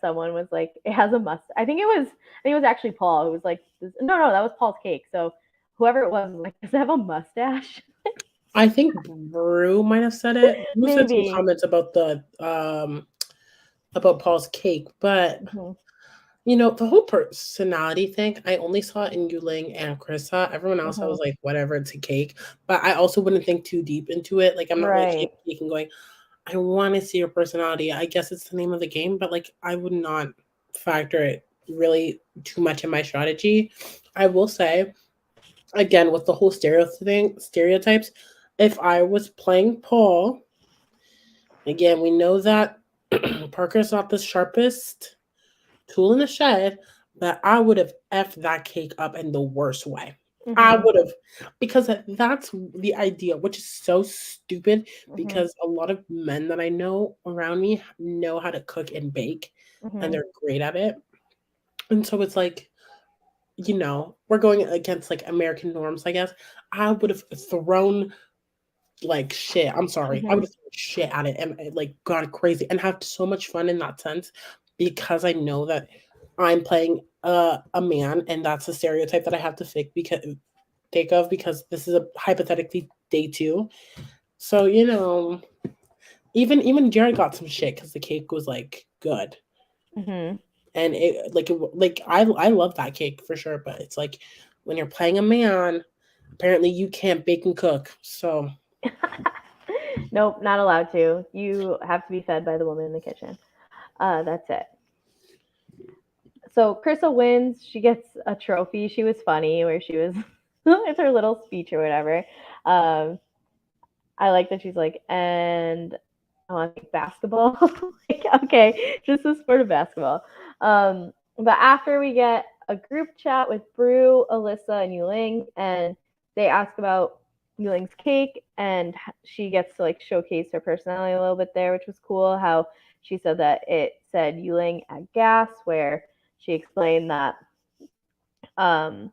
someone was like, it has a must. I think it was actually Paul who was like, no, that was Paul's cake. So whoever it was like, does it have a mustache? I think Brew might have said it. Brew said some Maybe. comments about Paul's cake, but Mm-hmm. the whole personality thing, I only saw it in Yuling and Krissa. Everyone else, I Mm-hmm. was like, whatever, it's a cake. But I also wouldn't think too deep into it. Like, I'm not looking Right. at cake and going, I want to see your personality. I guess it's the name of the game, but like, I would not factor it really too much in my strategy. I will say, again, with the whole stereotypes, if I was playing Paul, again, we know that Parker's not the sharpest tool in the shed, but I would have effed that cake up in the worst way. I Mm-hmm. would have, because that's the idea, which is so stupid Mm-hmm. because a lot of men that I know around me know how to cook and bake and Mm-hmm. they're great at it. And so it's like, we're going against like American norms, I guess. I would have thrown like shit. I'm sorry. I Mm-hmm. would have thrown shit at it and like gone crazy and have so much fun in that sense because I know that I'm playing a man, and that's a stereotype that I have to think of because this is a hypothetically day two. So even Jared got some shit because the cake was like good, Mm-hmm. and I love that cake for sure. But it's like when you're playing a man, apparently you can't bake and cook. So Nope, not allowed to. You have to be fed by the woman in the kitchen. That's it. So Krista wins. She gets a trophy. She was funny where she was it's her little speech or whatever. Um, I like that she's like, and I want to think basketball. Like, okay, just the sport of basketball. But after we get a group chat with Brew, Alyssa, and Yuling, and they ask about Yuling's cake, and she gets to like showcase her personality a little bit there, which was cool. How she said that it said Yuling at gas, where she explained that um,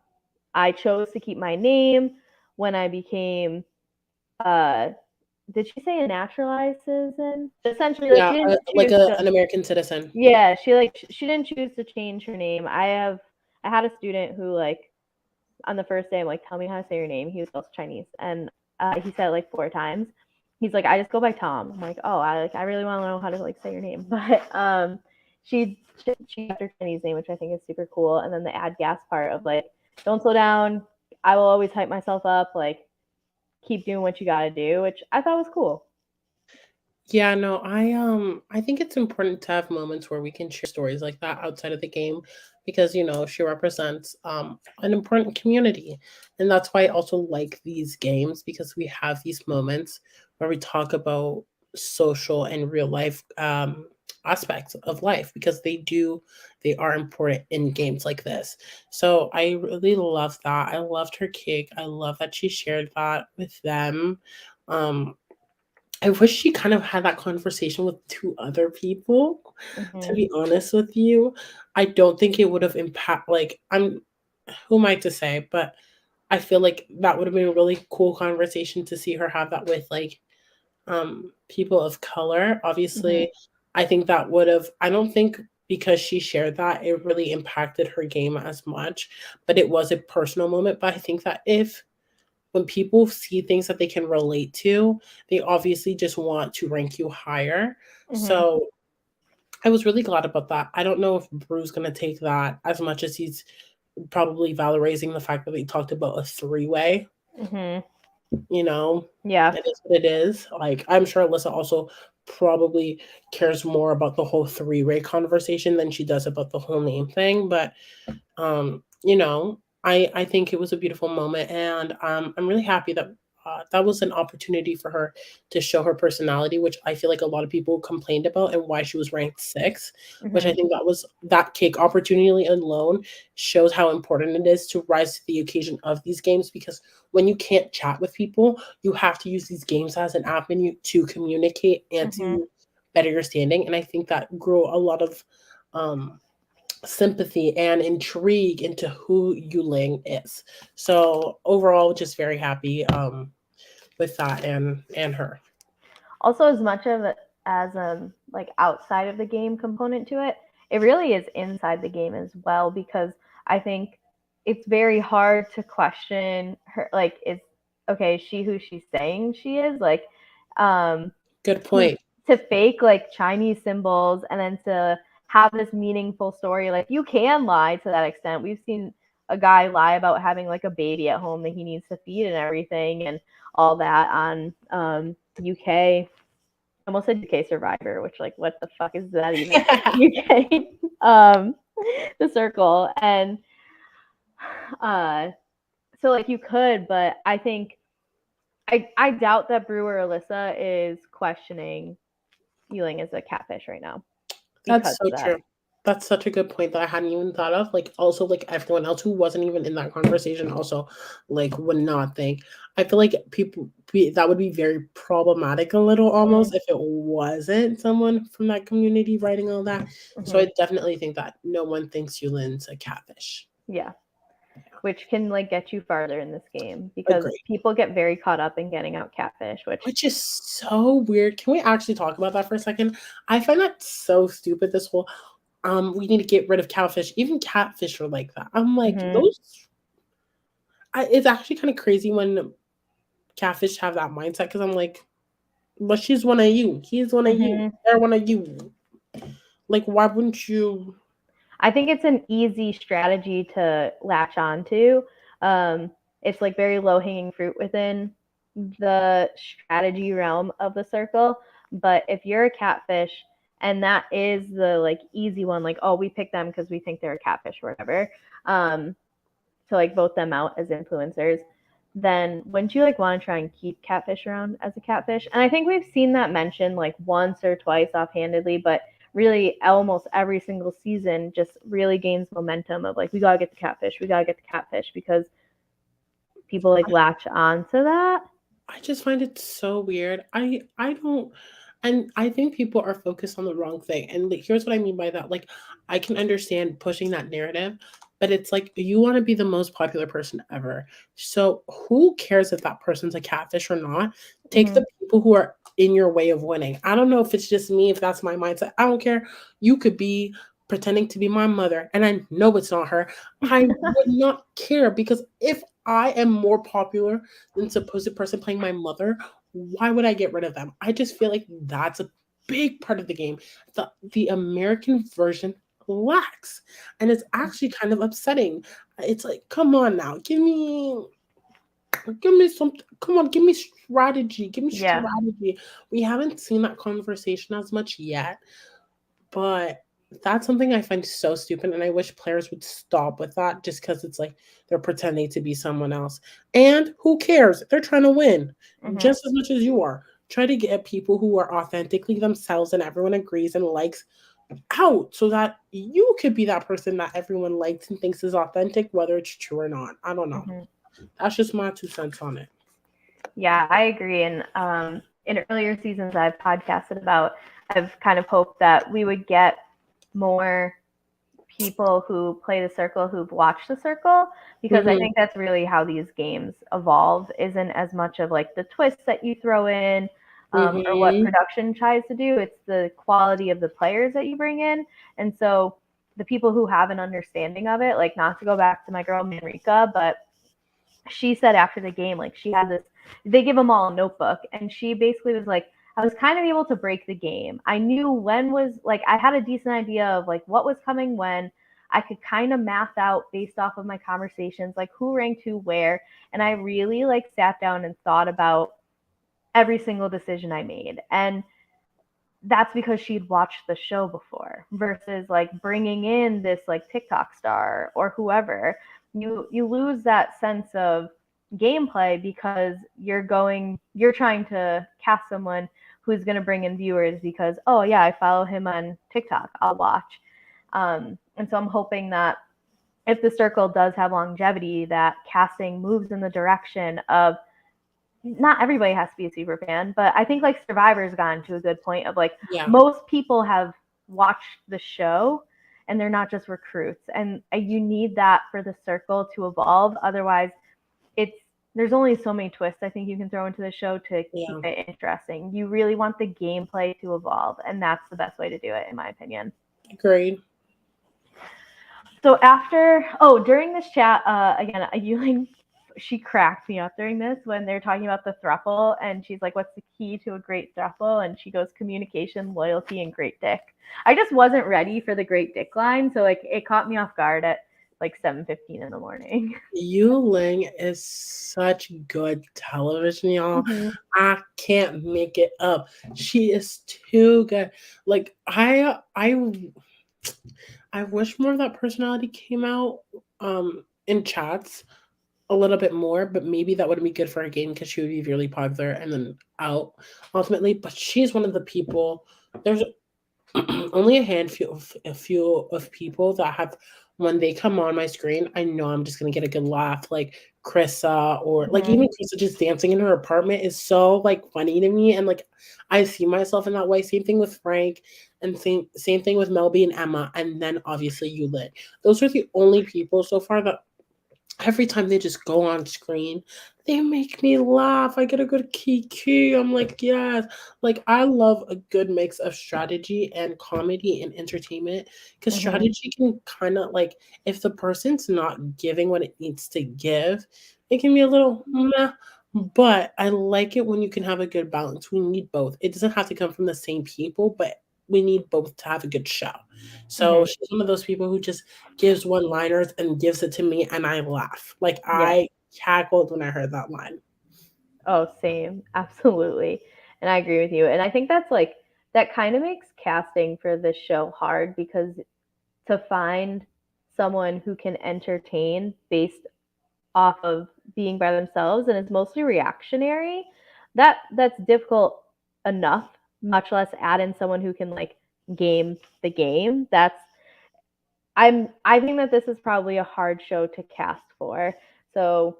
I chose to keep my name when I became uh, did she say a naturalized citizen? Essentially, like yeah, she didn't like choose to. an American citizen. Yeah, she didn't choose to change her name. I had a student who like on the first day I'm like, tell me how to say your name. He was also Chinese, and he said it like 4 times. He's like, I just go by Tom. I'm like, oh, I really want to know how to like say your name, but she got her Chinese name, which I think is super cool. And then the add gas part of like, don't slow down. I will always hype myself up. Like, keep doing what you got to do, which I thought was cool. Yeah, no, I think it's important to have moments where we can share stories like that outside of the game because she represents an important community. And that's why I also like these games because we have these moments where we talk about social and real life aspects of life because they are important in games like this. So I really love that. I loved her cake. I love that she shared that with them. Um I wish she kind of had that conversation with 2 other people, to Mm-hmm. be honest with you. I don't think it would have who am I to say, but I feel like that would have been a really cool conversation to see her have that with, like, people of color. Mm-hmm. Obviously, I don't think because she shared that, it really impacted her game as much, but it was a personal moment, but I think that if when people see things that they can relate to, they obviously just want to rank you higher. Mm-hmm. So I was really glad about that. I don't know if Brew's gonna take that as much as he's probably valorizing the fact that they talked about a three-way. Mm-hmm. You know, Yeah. it is what it is. Like I'm sure Alyssa also probably cares more about the whole three-way conversation than she does about the whole name thing. But I think it was a beautiful moment, and I'm really happy that that was an opportunity for her to show her personality, which I feel like a lot of people complained about, and why she was ranked sixth. Which I Mhm. think that cake opportunity alone shows how important it is to rise to the occasion of these games. Because when you can't chat with people, you have to use these games as an avenue to communicate and Mhm. to better your standing. And I think that grew a lot of um, sympathy and intrigue into who Yuling is. So overall, just very happy with that and her. Also, as much of it as like outside of the game component to it, it really is inside the game as well, because I think it's very hard to question her. Like, is okay? Is she who she's saying she is? Like, um, Good to point. to fake like Chinese symbols and then to have this meaningful story. Like, you can lie to that extent. We've seen a guy lie about having like a baby at home that he needs to feed and everything and all that on UK. I almost said UK Survivor, which like what the fuck is that even? UK the circle. And uh so like you could, but I think I doubt that Brewer Alyssa is questioning Ewing as a catfish right now That's because so of that. true. That's such a good point that I hadn't even thought of. Like also like everyone else who wasn't even in that conversation also like would not think. I feel like that would be very problematic a little Mm-hmm. almost if it wasn't someone from that community writing all that. So Mm-hmm. I definitely think that no one thinks Yulin's a catfish. Yeah, which can like get you farther in this game because Agree. people get very caught up in getting out catfish, which Which is so weird. Can we actually talk about that for a second? I find that so stupid. This whole we need to get rid of catfish. Even catfish are like that. I'm like mm-hmm. those. It's actually kind of crazy when catfish have that mindset because I'm like, but she's one of you. He's one of you. Mm-hmm. They're one of you. Like, why wouldn't you? I think it's an easy strategy to latch on to. It's like very low hanging fruit within the strategy realm of the circle. But if you're a catfish and that is the like easy one, like, oh, we pick them because we think they're a catfish or whatever, to like vote them out as influencers, then wouldn't you like want to try and keep catfish around as a catfish? And I think we've seen that mentioned like once or twice offhandedly, but really almost every single season just really gains momentum of like we gotta get the catfish, we gotta get the catfish because people like latch on to that. I just find it so weird. I don't, and I think people are focused on the wrong thing. And like, here's what I mean by that. Like I can understand pushing that narrative, but it's like you want to be the most popular person ever. So who cares if that person's a catfish or not? Take Mm-hmm. the people who are in your way of winning. I don't know if it's just me, if that's my mindset. I don't care. You could be pretending to be my mother, and I know it's not her. I would not care because if I am more popular than supposed person playing my mother, why would I get rid of them? I just feel like that's a big part of the game. The American version lacks. And it's actually kind of upsetting. It's like, come on now, give me something. Come on, give me strategy. Give me Yeah. strategy. We haven't seen that conversation as much yet, but that's something I find so stupid, and I wish players would stop with that just because it's like they're pretending to be someone else. And who cares? They're trying to win Mm-hmm. just as much as you are. Try to get people who are authentically themselves and everyone agrees and likes out so that you could be that person that everyone likes and thinks is authentic, whether it's true or not. I don't know. Mm-hmm. That's just my 2 cents on it. Yeah, I agree. And in earlier seasons, I've podcasted about, I've kind of hoped that we would get more people who play the circle who've watched the circle, because I Mm-hmm. think that's really how these games evolve, isn't as much of like the twists that you throw in, or what Mm-hmm. production tries to do. It's the quality of the players that you bring in. And so the people who have an understanding of it, like not to go back to my girl Manrika, but she said after the game, like she had this, they give them all a notebook, and she basically was like, I was kind of able to break the game. I knew when was like, I had a decent idea of like what was coming when. I could kind of math out based off of my conversations, like who ranked who where. And I really like sat down and thought about every single decision I made. And that's because she'd watched the show before versus like bringing in this like TikTok star or whoever. You lose that sense of gameplay because you're trying to cast someone who's going to bring in viewers because, oh yeah, I follow him on TikTok, I'll watch. And so I'm hoping that if the circle does have longevity, that casting moves in the direction of not everybody has to be a super fan, but I think like Survivor's gotten to a good point of like most people have watched the show and they're not just recruits. And you need that for the circle to evolve. Otherwise, there's only so many twists I think you can throw into the show to keep it interesting. You really want the gameplay to evolve, and that's the best way to do it, in my opinion. Agreed. So during this chat, again, she cracked me up during this when they're talking about the throuple, and she's like, what's the key to a great throuple? And she goes, communication, loyalty, and great dick. I just wasn't ready for the great dick line, so like it caught me off guard at like 7:15 in the morning. Yu Ling is such good television, y'all. Mm-hmm. I can't make it up. She is too good. Like I wish more of that personality came out in chats a little bit more, but maybe that would be good for her game because she would be really popular and then out ultimately. But she's one of the people. There's only a handful of people that have, when they come on my screen, I know I'm just gonna get a good laugh. Like Krissa, or like even Krissa just dancing in her apartment is so like funny to me, and like I see myself in that way. Same thing with Frank, and same thing with Melby and Emma, and then obviously Yulin. Those are the only people so far that every time they just go on screen, they make me laugh. I get a good kiki. I'm like, yes. Like, I love a good mix of strategy and comedy and entertainment, because strategy can kind of like, if the person's not giving what it needs to give, it can be a little meh. But I like it when you can have a good balance. We need both. It doesn't have to come from the same people, but we need both to have a good show. So she's one of those people who just gives one-liners and gives it to me, and I laugh. Like I cackled when I heard that line. Oh, same. Absolutely. And I agree with you. And I think that's like, that kind of makes casting for this show hard, because to find someone who can entertain based off of being by themselves and is mostly reactionary, that's difficult enough, much less add in someone who can like game the game. I think that this is probably a hard show to cast for. So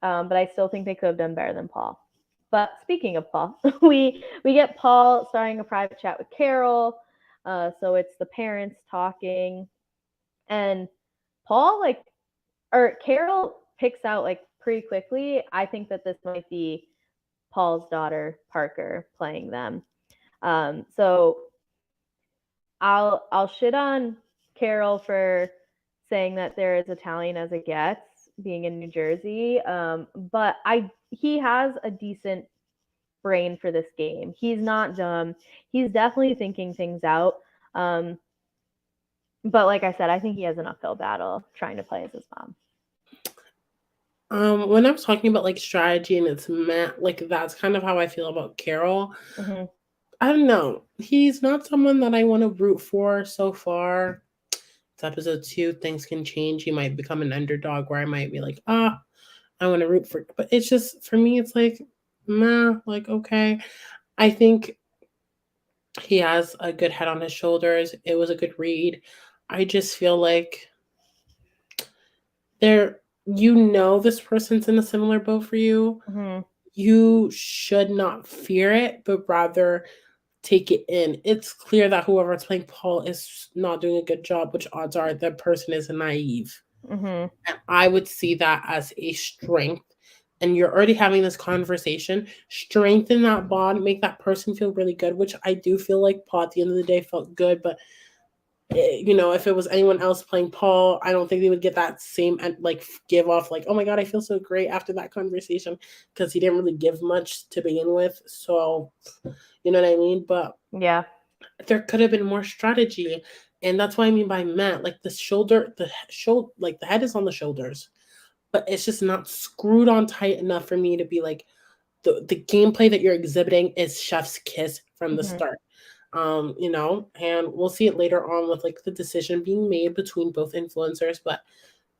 but I still think they could have done better than Paul. But speaking of Paul, we get Paul starting a private chat with Carol. So it's the parents talking, and Carol picks out like pretty quickly. I think that this might be Paul's daughter Parker playing them. So I'll shit on Carol for saying that they're as Italian as it gets, being in New Jersey. But he has a decent brain for this game. He's not dumb. He's definitely thinking things out. But like I said, I think he has an uphill battle trying to play as his mom. When I was talking about like strategy and it's meant like, that's kind of how I feel about Carol. I don't know. He's not someone that I want to root for so far. It's episode 2. Things can change. He might become an underdog where I might be like, I want to root for. But it's just, for me, it's like, meh, like, okay. I think he has a good head on his shoulders. It was a good read. I just feel like this person's in a similar boat for you. You should not fear it, but rather take it in. It's clear that whoever's playing Paul is not doing a good job, which odds are that person is naive. And I would see that as a strength. And you're already having this conversation. Strengthen that bond, make that person feel really good, which I do feel like Paul at the end of the day felt good, but if it was anyone else playing Paul, I don't think they would get that same like give off like, oh my god, I feel so great after that conversation, because he didn't really give much to begin with. So you know what I mean? But yeah, there could have been more strategy, and that's what I mean by Matt. Like the head is on the shoulders, but it's just not screwed on tight enough for me to be like, the gameplay that you're exhibiting is chef's kiss from the start. And we'll see it later on with like the decision being made between both influencers. But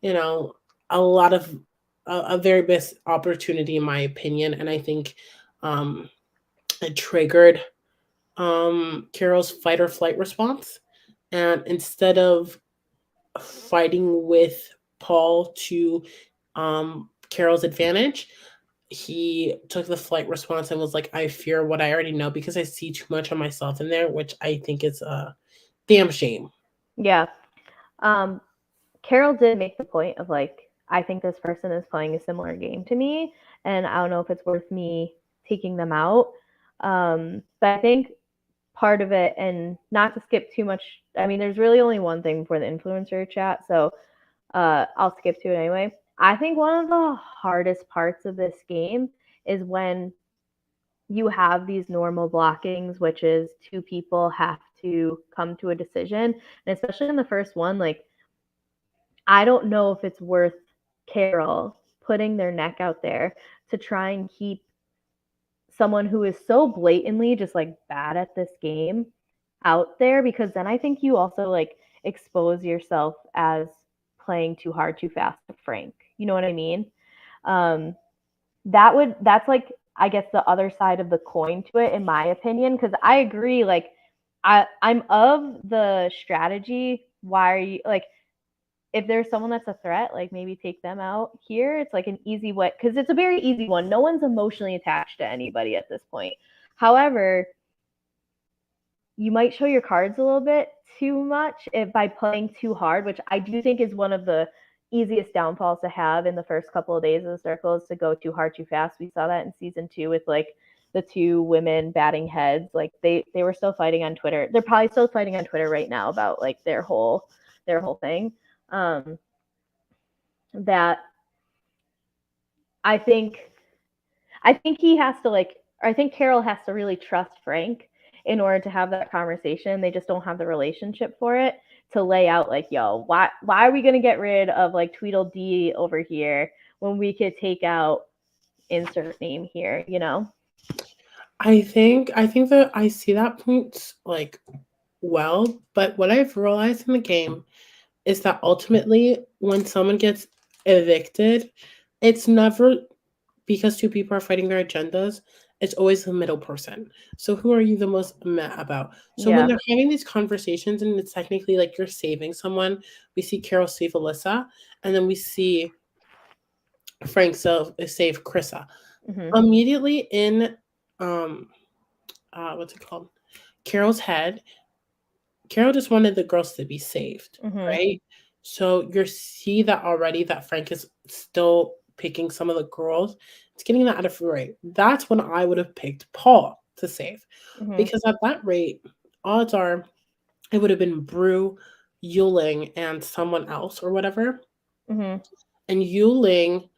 you know, a lot of a very best opportunity in my opinion, and I think um, it triggered Carol's fight or flight response, and instead of fighting with Paul to Carol's advantage, he took the flight response and was like, I fear what I already know because I see too much of myself in there, which I think is a damn shame. Yeah. Um, Carol did make the point of like, I think this person is playing a similar game to me, and I don't know if it's worth me taking them out. But I think part of it, and not to skip too much, I mean, there's really only one thing before the influencer chat, so I'll skip to it anyway. I think one of the hardest parts of this game is when you have these normal blockings, which is two people have to come to a decision. And especially in the first one, like, I don't know if it's worth Carol putting their neck out there to try and keep someone who is so blatantly just like bad at this game out there, because then I think you also like expose yourself as playing too hard too fast to Frank. You know what I mean? Um that's like, I guess, the other side of the coin to it in my opinion, because I agree, like I'm of the strategy. Why are you like, if there's someone that's a threat, like maybe take them out here. It's like an easy way, because it's a very easy one. No one's emotionally attached to anybody at this point. However, you might show your cards a little bit too much if, by playing too hard, which I do think is one of the easiest downfalls to have in the first couple of days of the circle, is to go too hard too fast. We saw that in season 2 with like the two women batting heads. Like they were still fighting on Twitter. They're probably still fighting on Twitter right now about like their whole thing. That I think he has to like, or I think Carol has to really trust Frank in order to have that conversation. They just don't have the relationship for it to lay out like, yo, why are we gonna get rid of like Tweedledee over here when we could take out insert name here, you know? I think that I see that point like well, but what I've realized in the game is that ultimately when someone gets evicted, it's never because two people are fighting their agendas, it's always the middle person. So who are you the most mad about? So when Yeah. they're having these conversations and it's technically like you're saving someone, we see Carol save Alyssa, and then we see Frank save Krissa. Mm-hmm. Immediately in um what's it called? Carol's head, Carol just wanted the girls to be saved, Mm-hmm. right? So you see that already that Frank is still picking some of the girls. It's getting that out of the way. That's when I would have picked Paul to save. Mm-hmm. Because at that rate, odds are it would have been Brew, Yuling, and someone else or whatever. Mm-hmm. And Yuling,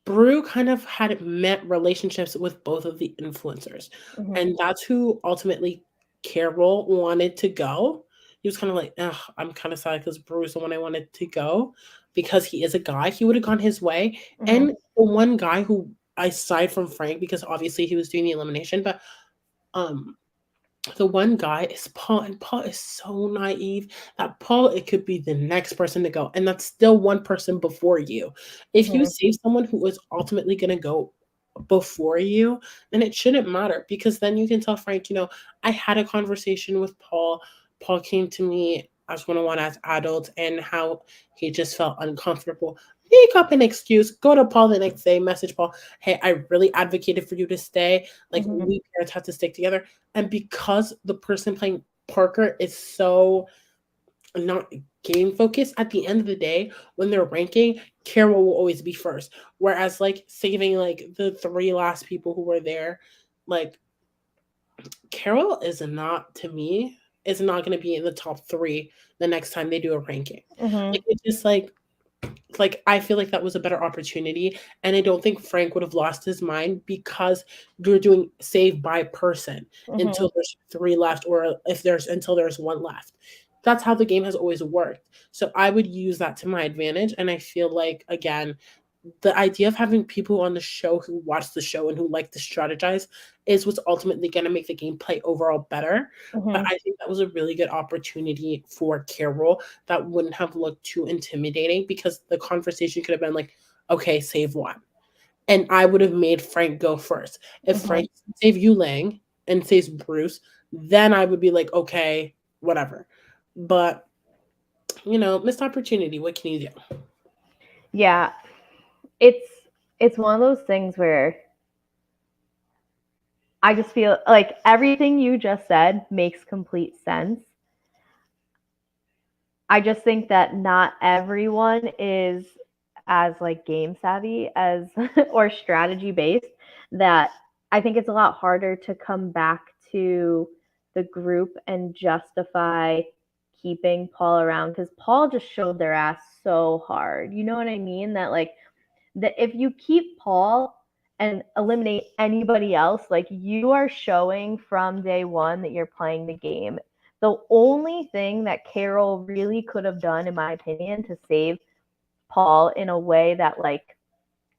Brew kind of had met relationships with both of the influencers. Mm-hmm. And that's who ultimately Carol wanted to go. He was kind of like, ugh, I'm kind of sad because Brew's the one I wanted to go because he is a guy. He would have gone his way. Mm-hmm. And the one guy who, aside from Frank, because obviously he was doing the elimination, but um the one guy is Paul, and Paul is so naive that Paul, it could be the next person to go, and that's still one person before you. If you Mm-hmm. save someone who is ultimately going to go before you, then it shouldn't matter because then you can tell Frank, I had a conversation with Paul. Paul came to me as one-on-one as adults, and how he just felt uncomfortable. Make up an excuse, go to Paul the next day, message Paul, hey, I really advocated for you to stay. Like, Mm-hmm. we parents have to stick together. And because the person playing Parker is so not game focused, at the end of the day, when they're ranking, Carol will always be first. Whereas, like, saving like the three last people who were there, like, Carol is not, to me, is not going to be in the top three the next time they do a ranking. Mm-hmm. Like, it's just like I feel like that was a better opportunity, and I don't think Frank would have lost his mind because you're doing save by person Mm-hmm. until there's three left, or if there's until there's one left. That's how the game has always worked. So I would use that to my advantage, and I feel like again, the idea of having people on the show who watch the show and who like to strategize is what's ultimately going to make the gameplay overall better. But Mm-hmm. I think that was a really good opportunity for Carol that wouldn't have looked too intimidating, because the conversation could have been like, okay, save one. And I would have made Frank go first. If Mm-hmm. Frank saved Yu Lang and saves Bruce, then I would be like, okay, whatever. But, missed opportunity. What can you do? Yeah, it's it's one of those things where I just feel like everything you just said makes complete sense. I just think that not everyone is as like game savvy as or strategy based, that I think it's a lot harder to come back to the group and justify keeping Paul around, because Paul just showed their ass so hard. You know what I mean? That like that if you keep Paul and eliminate anybody else, like you are showing from day one that you're playing the game. The only thing that Carol really could have done, in my opinion, to save Paul in a way that like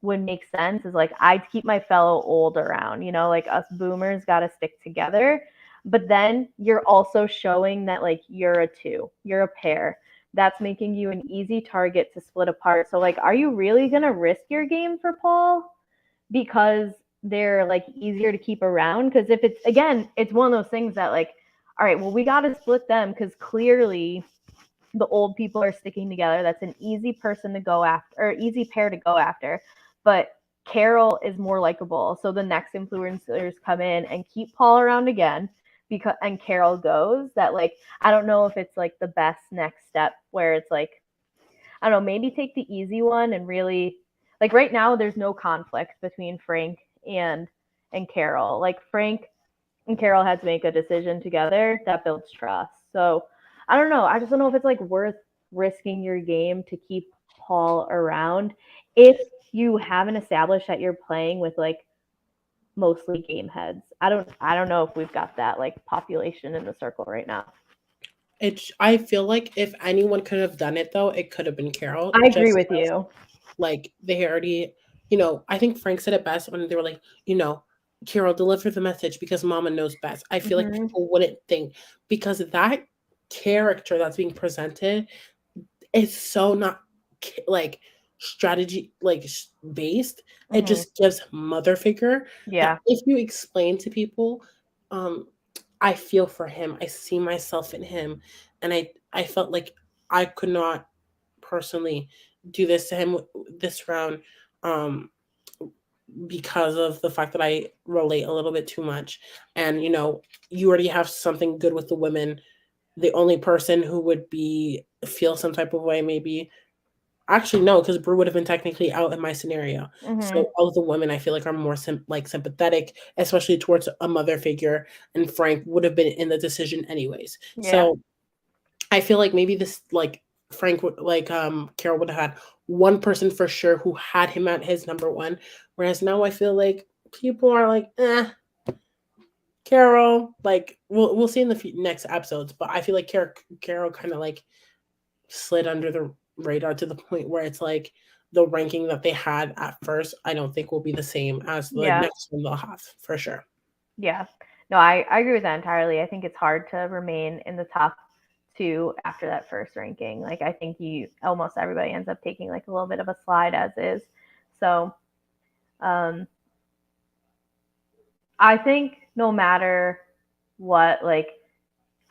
would make sense is like I'd keep my fellow old around, like us boomers got to stick together. But then you're also showing that like you're a two, you're a pair. That's making you an easy target to split apart. So like, are you really going to risk your game for Paul because they're like easier to keep around? Because if it's, again, it's one of those things that like, all right, well, we got to split them because clearly the old people are sticking together. That's an easy person to go after, or easy pair to go after. But Carol is more likable. So the next influencers come in and keep Paul around again, because and Carol goes. That like, I don't know if it's like the best next step where it's like, I don't know, maybe take the easy one and really, like, right now there's no conflict between Frank and Carol. Like Frank and Carol had to make a decision together that builds trust. So I don't know. I just don't know if it's like worth risking your game to keep Paul around if you haven't established that you're playing with like mostly game heads. I don't know if we've got that like population in the circle right now. I feel like if anyone could have done it though, it could have been Carol. I agree Just with you. like they already, I think Frank said it best when they were like, Carol, deliver the message because Mama knows best. I feel like Mm-hmm. people wouldn't think, because that character that's being presented is so not like strategy based. It Mm-hmm. just gives mother figure that Yeah. if you explain to people, um, I feel for him. I see myself in him, and I felt like I could not personally do this to him this round, um, because of the fact that I relate a little bit too much. And you already have something good with the women. The only person who would be feel some type of way, maybe, actually no, because Brew would have been technically out in my scenario. Mm-hmm. So all of the women I feel like are more sympathetic, especially towards a mother figure, and Frank would have been in the decision anyways. Yeah. So I feel like maybe this like Frank would Carol would have had one person for sure who had him at his number one, whereas now I feel like people are like, Carol. Like we'll see in the next episodes, but I feel like Carol kind of like slid under the radar to the point where it's like the ranking that they had at first, I don't think will be the same as the Yeah. next one they'll have for sure. Yeah. No, I agree with that entirely. I think it's hard to remain in the top two after that first ranking. Like I think you almost everybody ends up taking like a little bit of a slide as is. So um I think no matter what, like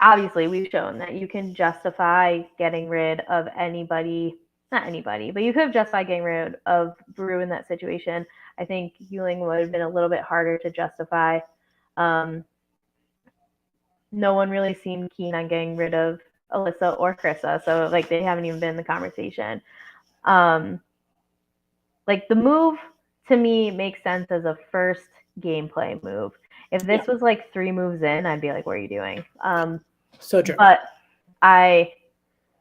obviously we've shown that you can justify getting rid of anybody, not anybody, but you could have justified getting rid of Brew in that situation. I think Ewing would have been a little bit harder to justify. Um, no one really seemed keen on getting rid of Alyssa or Krissa, so like they haven't even been in the conversation. Um, like the move to me makes sense as a first gameplay move. If Yeah, this was like 3 moves in, I'd be like, "What are you doing?" so true. But I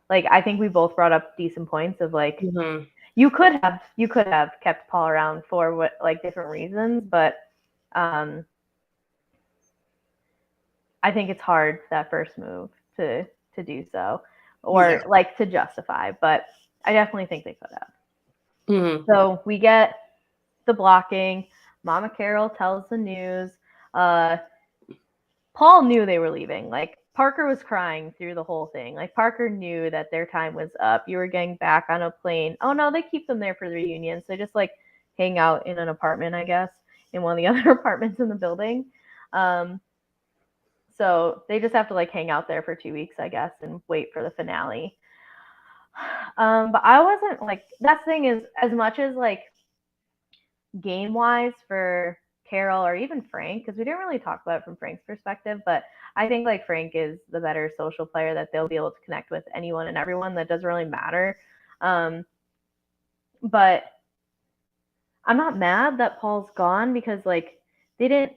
I think we both brought up decent points of like Hmm. you could have kept Paul around for what like different reasons, but um, I think it's hard that first move to do so, Yeah, or like to justify. But I definitely think they could have. Mhm. So we get the blocking. Mama Carol tells the news. Uh, Paul knew they were leaving. Like Parker was crying through the whole thing. Like Parker knew that their time was up. You were getting back on a plane. Oh no, they keep them there for the reunions. They just like hang out in an apartment, I guess, in one of the other apartments in the building. Um, so they just have to like hang out there for 2 weeks, I guess, and wait for the finale. But I wasn't like that thing is as much as like game wise for Carol or even Frank, because we didn't really talk about it from Frank's perspective, but I think like Frank is the better social player that they'll be able to connect with anyone and everyone. That doesn't really matter. But I'm not mad that Paul's gone because like they didn't.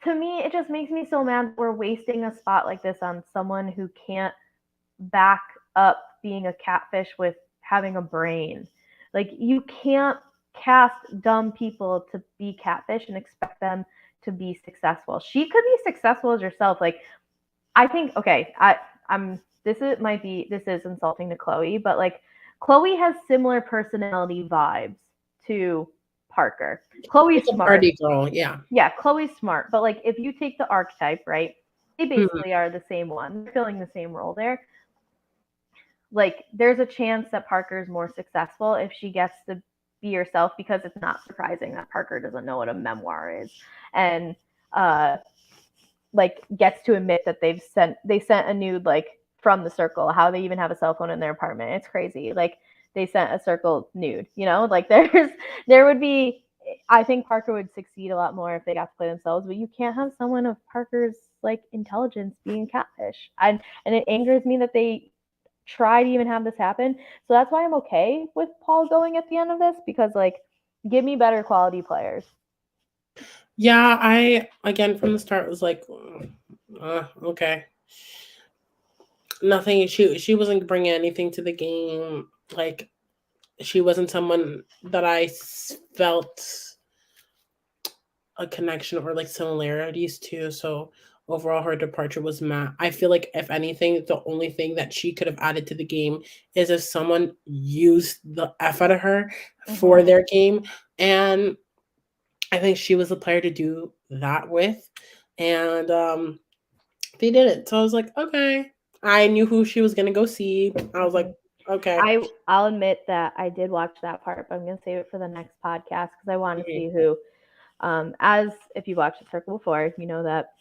To me, it just makes me so mad we're wasting a spot like this on someone who can't back up being a catfish with having a brain. Like you can't cast dumb people to be catfish and expect them to be successful. She could be successful as herself. Like I think okay, I'm this is insulting to Chloe, but like Chloe has similar personality vibes to Parker. Chloe's It's a smart. party girl, yeah. Yeah, Chloe's smart, but like if you take the archetype, right? They Mhm. basically are the same one. They're filling the same role there. Like there's a chance that Parker is more successful if she gets to be herself because it's not surprising that Parker doesn't know what a memoir is and uh like gets to admit that they sent a nude like from the circle, how they even have a cell phone in their apartment. It's crazy. Like they sent a circle nude, you know? Like there would be I think Parker would succeed a lot more if they got to play themselves, but you can't have someone of Parker's like intelligence being catfish. And it angers me that they try to even have this happen. So that's why I'm okay with Paul going at the end of this because like give me better quality players. Yeah, I again from the start was like, okay, nothing. She wasn't bringing anything to the game. Like she wasn't someone that felt a connection or like similarities to. So overall, her departure was mad. I feel like if anything, the only thing that she could have added to the game is if someone used the F out of her for Mm-hmm. their game, and I think she was the player to do that with, and they did it. So I was like, okay. I knew who she was gonna go see. I was Mm-hmm. like, okay. I'll admit that I did watch that part, but I'm gonna save it for the next podcast because I want to Mhm. see who. As if you've watched the circle before, you know that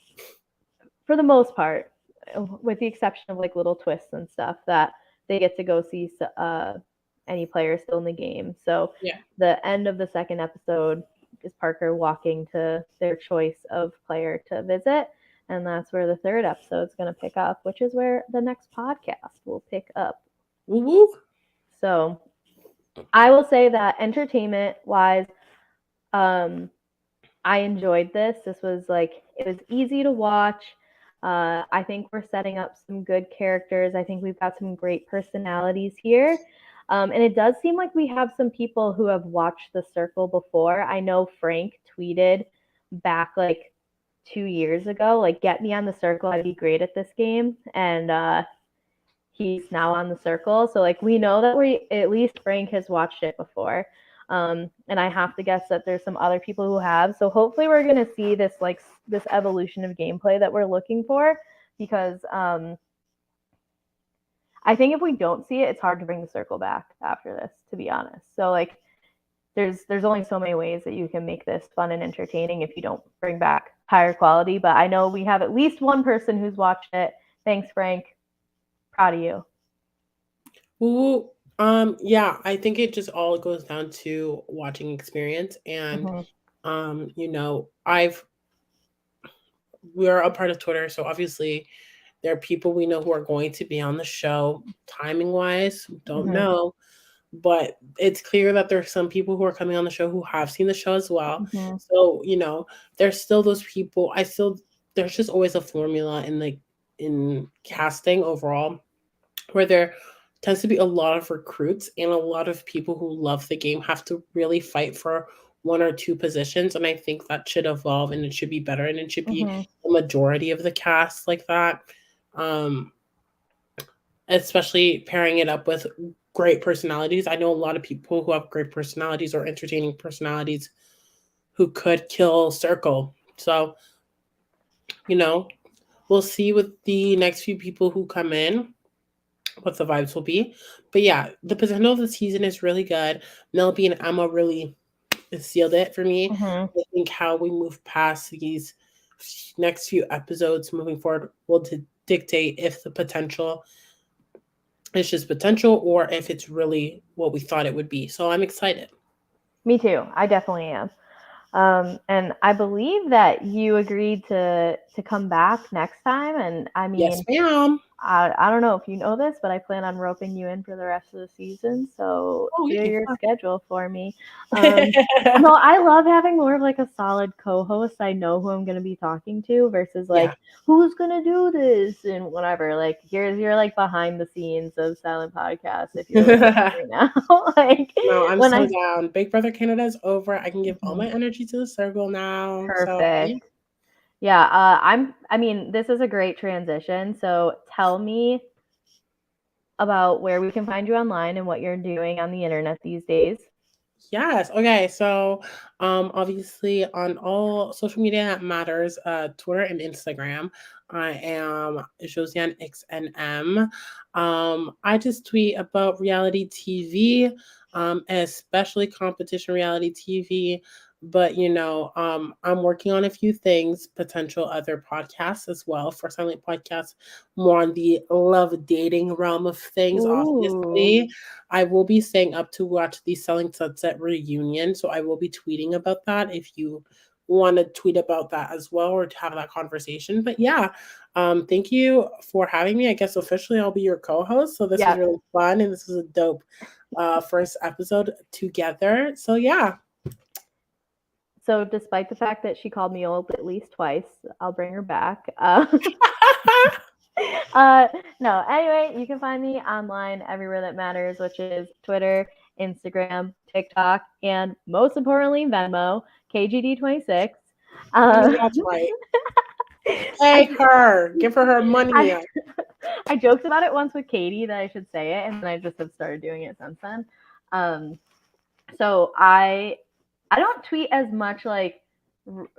for the most part, with the exception of like little twists and stuff, that they get to go see any player still in the game. So Yeah. the end of the second episode is Parker walking to their choice of player to visit. And that's where the third episode is going to pick up, which is where the next podcast will pick up. Woo woo. So I will say that entertainment wise, um, I enjoyed this. This was like it was easy to watch. I think we're setting up some good characters. I think we've got some great personalities here. And it does seem like we have some people who have watched The Circle before. I know Frank tweeted back like 2 years ago, like, get me on The Circle. I'd be great at this game. And he's now on The Circle. So like we know that we at least Frank has watched it before. And I have to guess that there's some other people who have. So hopefully we're gonna see this like this evolution of gameplay that we're looking for because I think if we don't see it, it's hard to bring The Circle back after this, to be honest. So like there's only so many ways that you can make this fun and entertaining if you don't bring back higher quality. But I know we have at least one person who's watched it. Thanks, Frank. Proud of you. Woo. Yeah, I think it just all goes down to watching experience and Mm-hmm. I've we're a part of Twitter, so obviously there are people we know who are going to be on the show. Timing wise, don't Mm-hmm. know, but it's clear that there's some people who are coming on the show who have seen the show as well. Mm-hmm. So, there's still those people. There's just always a formula in casting overall where there tends to be a lot of recruits and a lot of people who love the game have to really fight for one or two positions. And I think that should evolve and it should be better and it should be Mm-hmm. the majority of the cast like that. Um, Especially pairing it up with great personalities. I know a lot of people who have great personalities or entertaining personalities who could kill Circle. So, you know, we'll see with the next few people who come in what the vibes will be. But yeah, the potential of the season is really good. Melby and Emma really sealed it for me. Mm-hmm. I think how we move past these next few episodes moving forward will dictate if the potential is just potential or if it's really what we thought it would be. So I'm excited. Me too. I definitely am. And I believe that you agreed to come back next time. And I Yes, mean, ma'am. I don't know if you know this, but I plan on roping you in for the rest of the season. So Oh, clear yeah. your schedule for me. No, I love having more of like a solid co-host. I know who I'm going to be talking to versus Yeah. like who's going to do this and whatever. Like here's your like behind the scenes of Silent Podcast if you're listening right now. Like No, I'm when so I down. Big Brother Canada is over. I can give all Mhm. my energy to the circle now. So yeah. Perfect. Yeah, I mean, this is a great transition. So tell me about where we can find you online and what you're doing on the internet these days. Yes. Okay. So, obviously on all social media that matters, Twitter and Instagram, I am Josiane XNM. I just tweet about reality TV, especially competition reality TV. But I'm working on a few things, potential other podcasts as well for Silent Podcasts, more on the love dating realm of things, Ooh. obviously. I will be staying up to watch the Selling Sunset reunion, so I will be tweeting about that if you want to tweet about that as well or to have that conversation. But yeah, thank you for having me. I guess officially I'll be your co-host, so this is Yeah. really fun and this is a dope first episode together. So yeah. So despite the fact that she called me old at least twice, I'll bring her back. Uh, no, anyway, you can find me online everywhere that matters, which is Twitter, Instagram, TikTok, and most importantly, Venmo, KGD26. I know Uh, that's right. I, Pay her. Give her money. I, I joked about it once with Katie that I should say it, and then I just have started doing it since then. Um, so I don't tweet as much like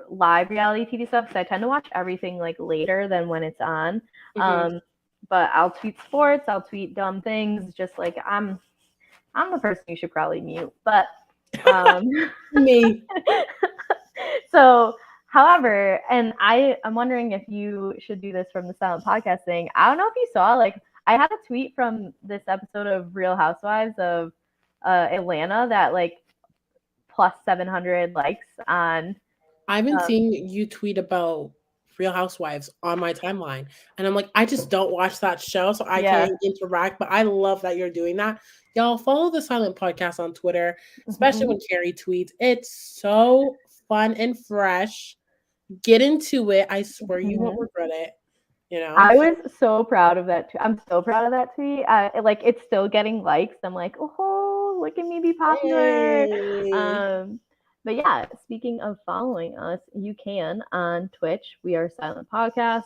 live reality TV stuff because I tend to watch everything like later than when it's on. Mhm. But I'll tweet sports, I'll tweet dumb things, just like I'm the person you should probably mute. But um, Me. so however, and I'm wondering if you should do this from the Silent Podcast thing. I don't know if you saw like I had a tweet from this episode of Real Housewives of Atlanta that like plus 700 likes on. I've been Um, seeing you tweet about Real Housewives on my timeline, and I'm like, I just don't watch that show, so I yeah. can't interact. But I love that you're doing that. Y'all follow the Silent Podcast on Twitter, especially Mhm. when Kari tweets. It's so fun and fresh. Get into it. I swear you won't Mhm. regret it. I was so proud of that. I'm so proud of that tweet. Like it's still getting likes. I'm like, oh, look at me be popular. Hey. Um, but yeah, speaking of following us, you can on Twitch. We are Silent Podcast.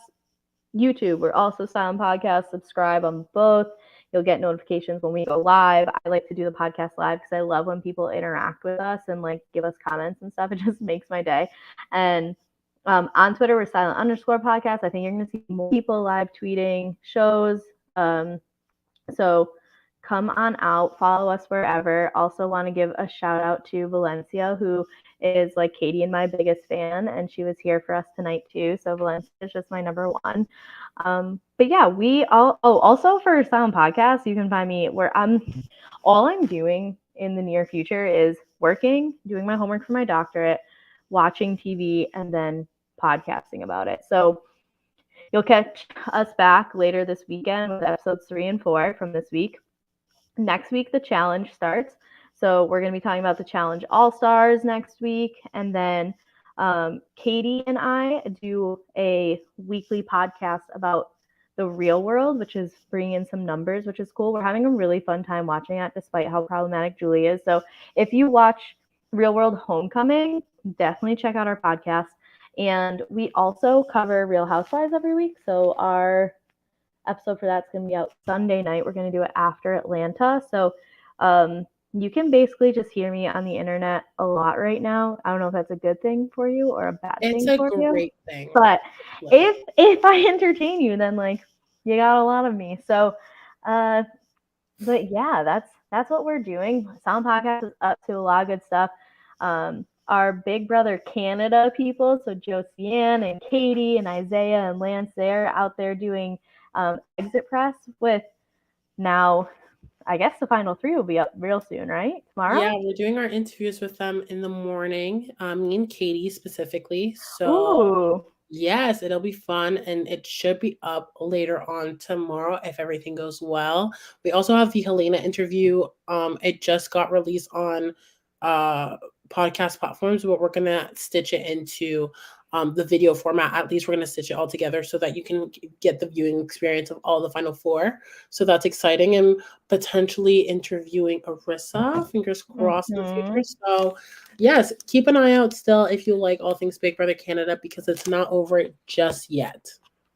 YouTube, we're also Silent Podcast. Subscribe on both. You'll get notifications when we go live. I like to do the podcast live because I love when people interact with us and like give us comments and stuff. It just makes my day. And on Twitter, we're silent_podcast. I think you're going to see more people live tweeting shows. So come on out, follow us wherever. Also, want to give a shout out to Valencia, who is like Katie and my biggest fan, and she was here for us tonight too. So Valencia is just my number one. But yeah, we all. Oh, also for Silent Podcast, you can find me where all I'm doing in the near future is working, doing my homework for my doctorate, watching TV, and then podcasting about it. So you'll catch us back later this weekend with episodes 3 and 4 from this week. Next week, the challenge starts. So we're going to be talking about the challenge All Stars next week. And then Katie and I do a weekly podcast about the real world, which is bringing in some numbers, which is cool. We're having a really fun time watching it, despite how problematic Julie is. So if you watch Real World Homecoming, definitely check out our podcast. And we also cover Real Housewives every week. So our episode for that's going to be out Sunday night. We're going to do it after Atlanta. So you can basically just hear me on the internet a lot right now. I don't know if that's a good thing for you or a bad It's thing a for you. great thing. But Like, if I entertain you, then like you got a lot of me. So but yeah, that's what we're doing. Sound Podcast is up to a lot of good stuff. Our Big Brother Canada people, so Josiane and Katie and Isaiah and Lance, they're out there doing exit press with now. I guess the final 3 will be up real soon, right? Tomorrow? yeah, we're doing our interviews with them in the morning. Me and Katie specifically. So Ooh. yes, it'll be fun, and it should be up later on tomorrow if everything goes well. We also have the Helena interview. It just got released on uh podcast platforms, but we're gonna stitch it into the video format. At least we're gonna stitch it all together so that you can get the viewing experience of all the final 4. So that's exciting, and potentially interviewing Arissa. Fingers crossed in the future. So yes, keep an eye out still if you like all things Big Brother Canada, because it's not over just yet.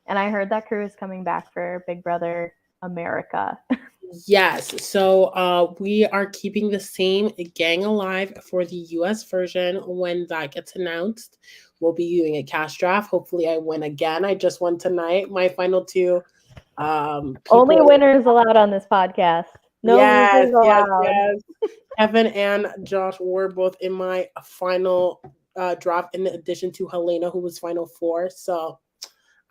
And I heard that crew is coming back for Big Brother America. Yes, so we are keeping the same gang alive for the US version. When that gets announced, we'll be doing a cash draft. Hopefully I win again. I just won tonight. My final 2 Only people. winners allowed on this podcast. No Yes, losers yes, allowed. yes. Kevin and Josh were both in my final draft, in addition to Helena, who was final 4. So,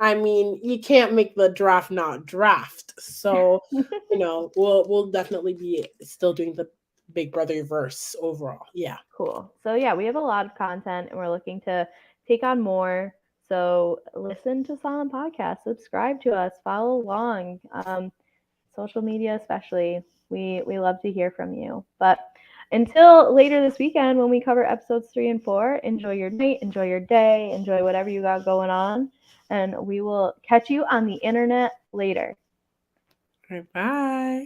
I mean, you can't make the draft not draft. So, we'll definitely be still doing the Big Brother verse overall. Yeah. Cool. So yeah, we have a lot of content and we're looking to take on more. So listen to Solemn Podcast, subscribe to us, follow along. Social media especially. We love to hear from you. But until later this weekend when we cover episodes 3 and 4, enjoy your night, enjoy your day, enjoy whatever you got going on. And we will catch you on the internet later. All right, bye.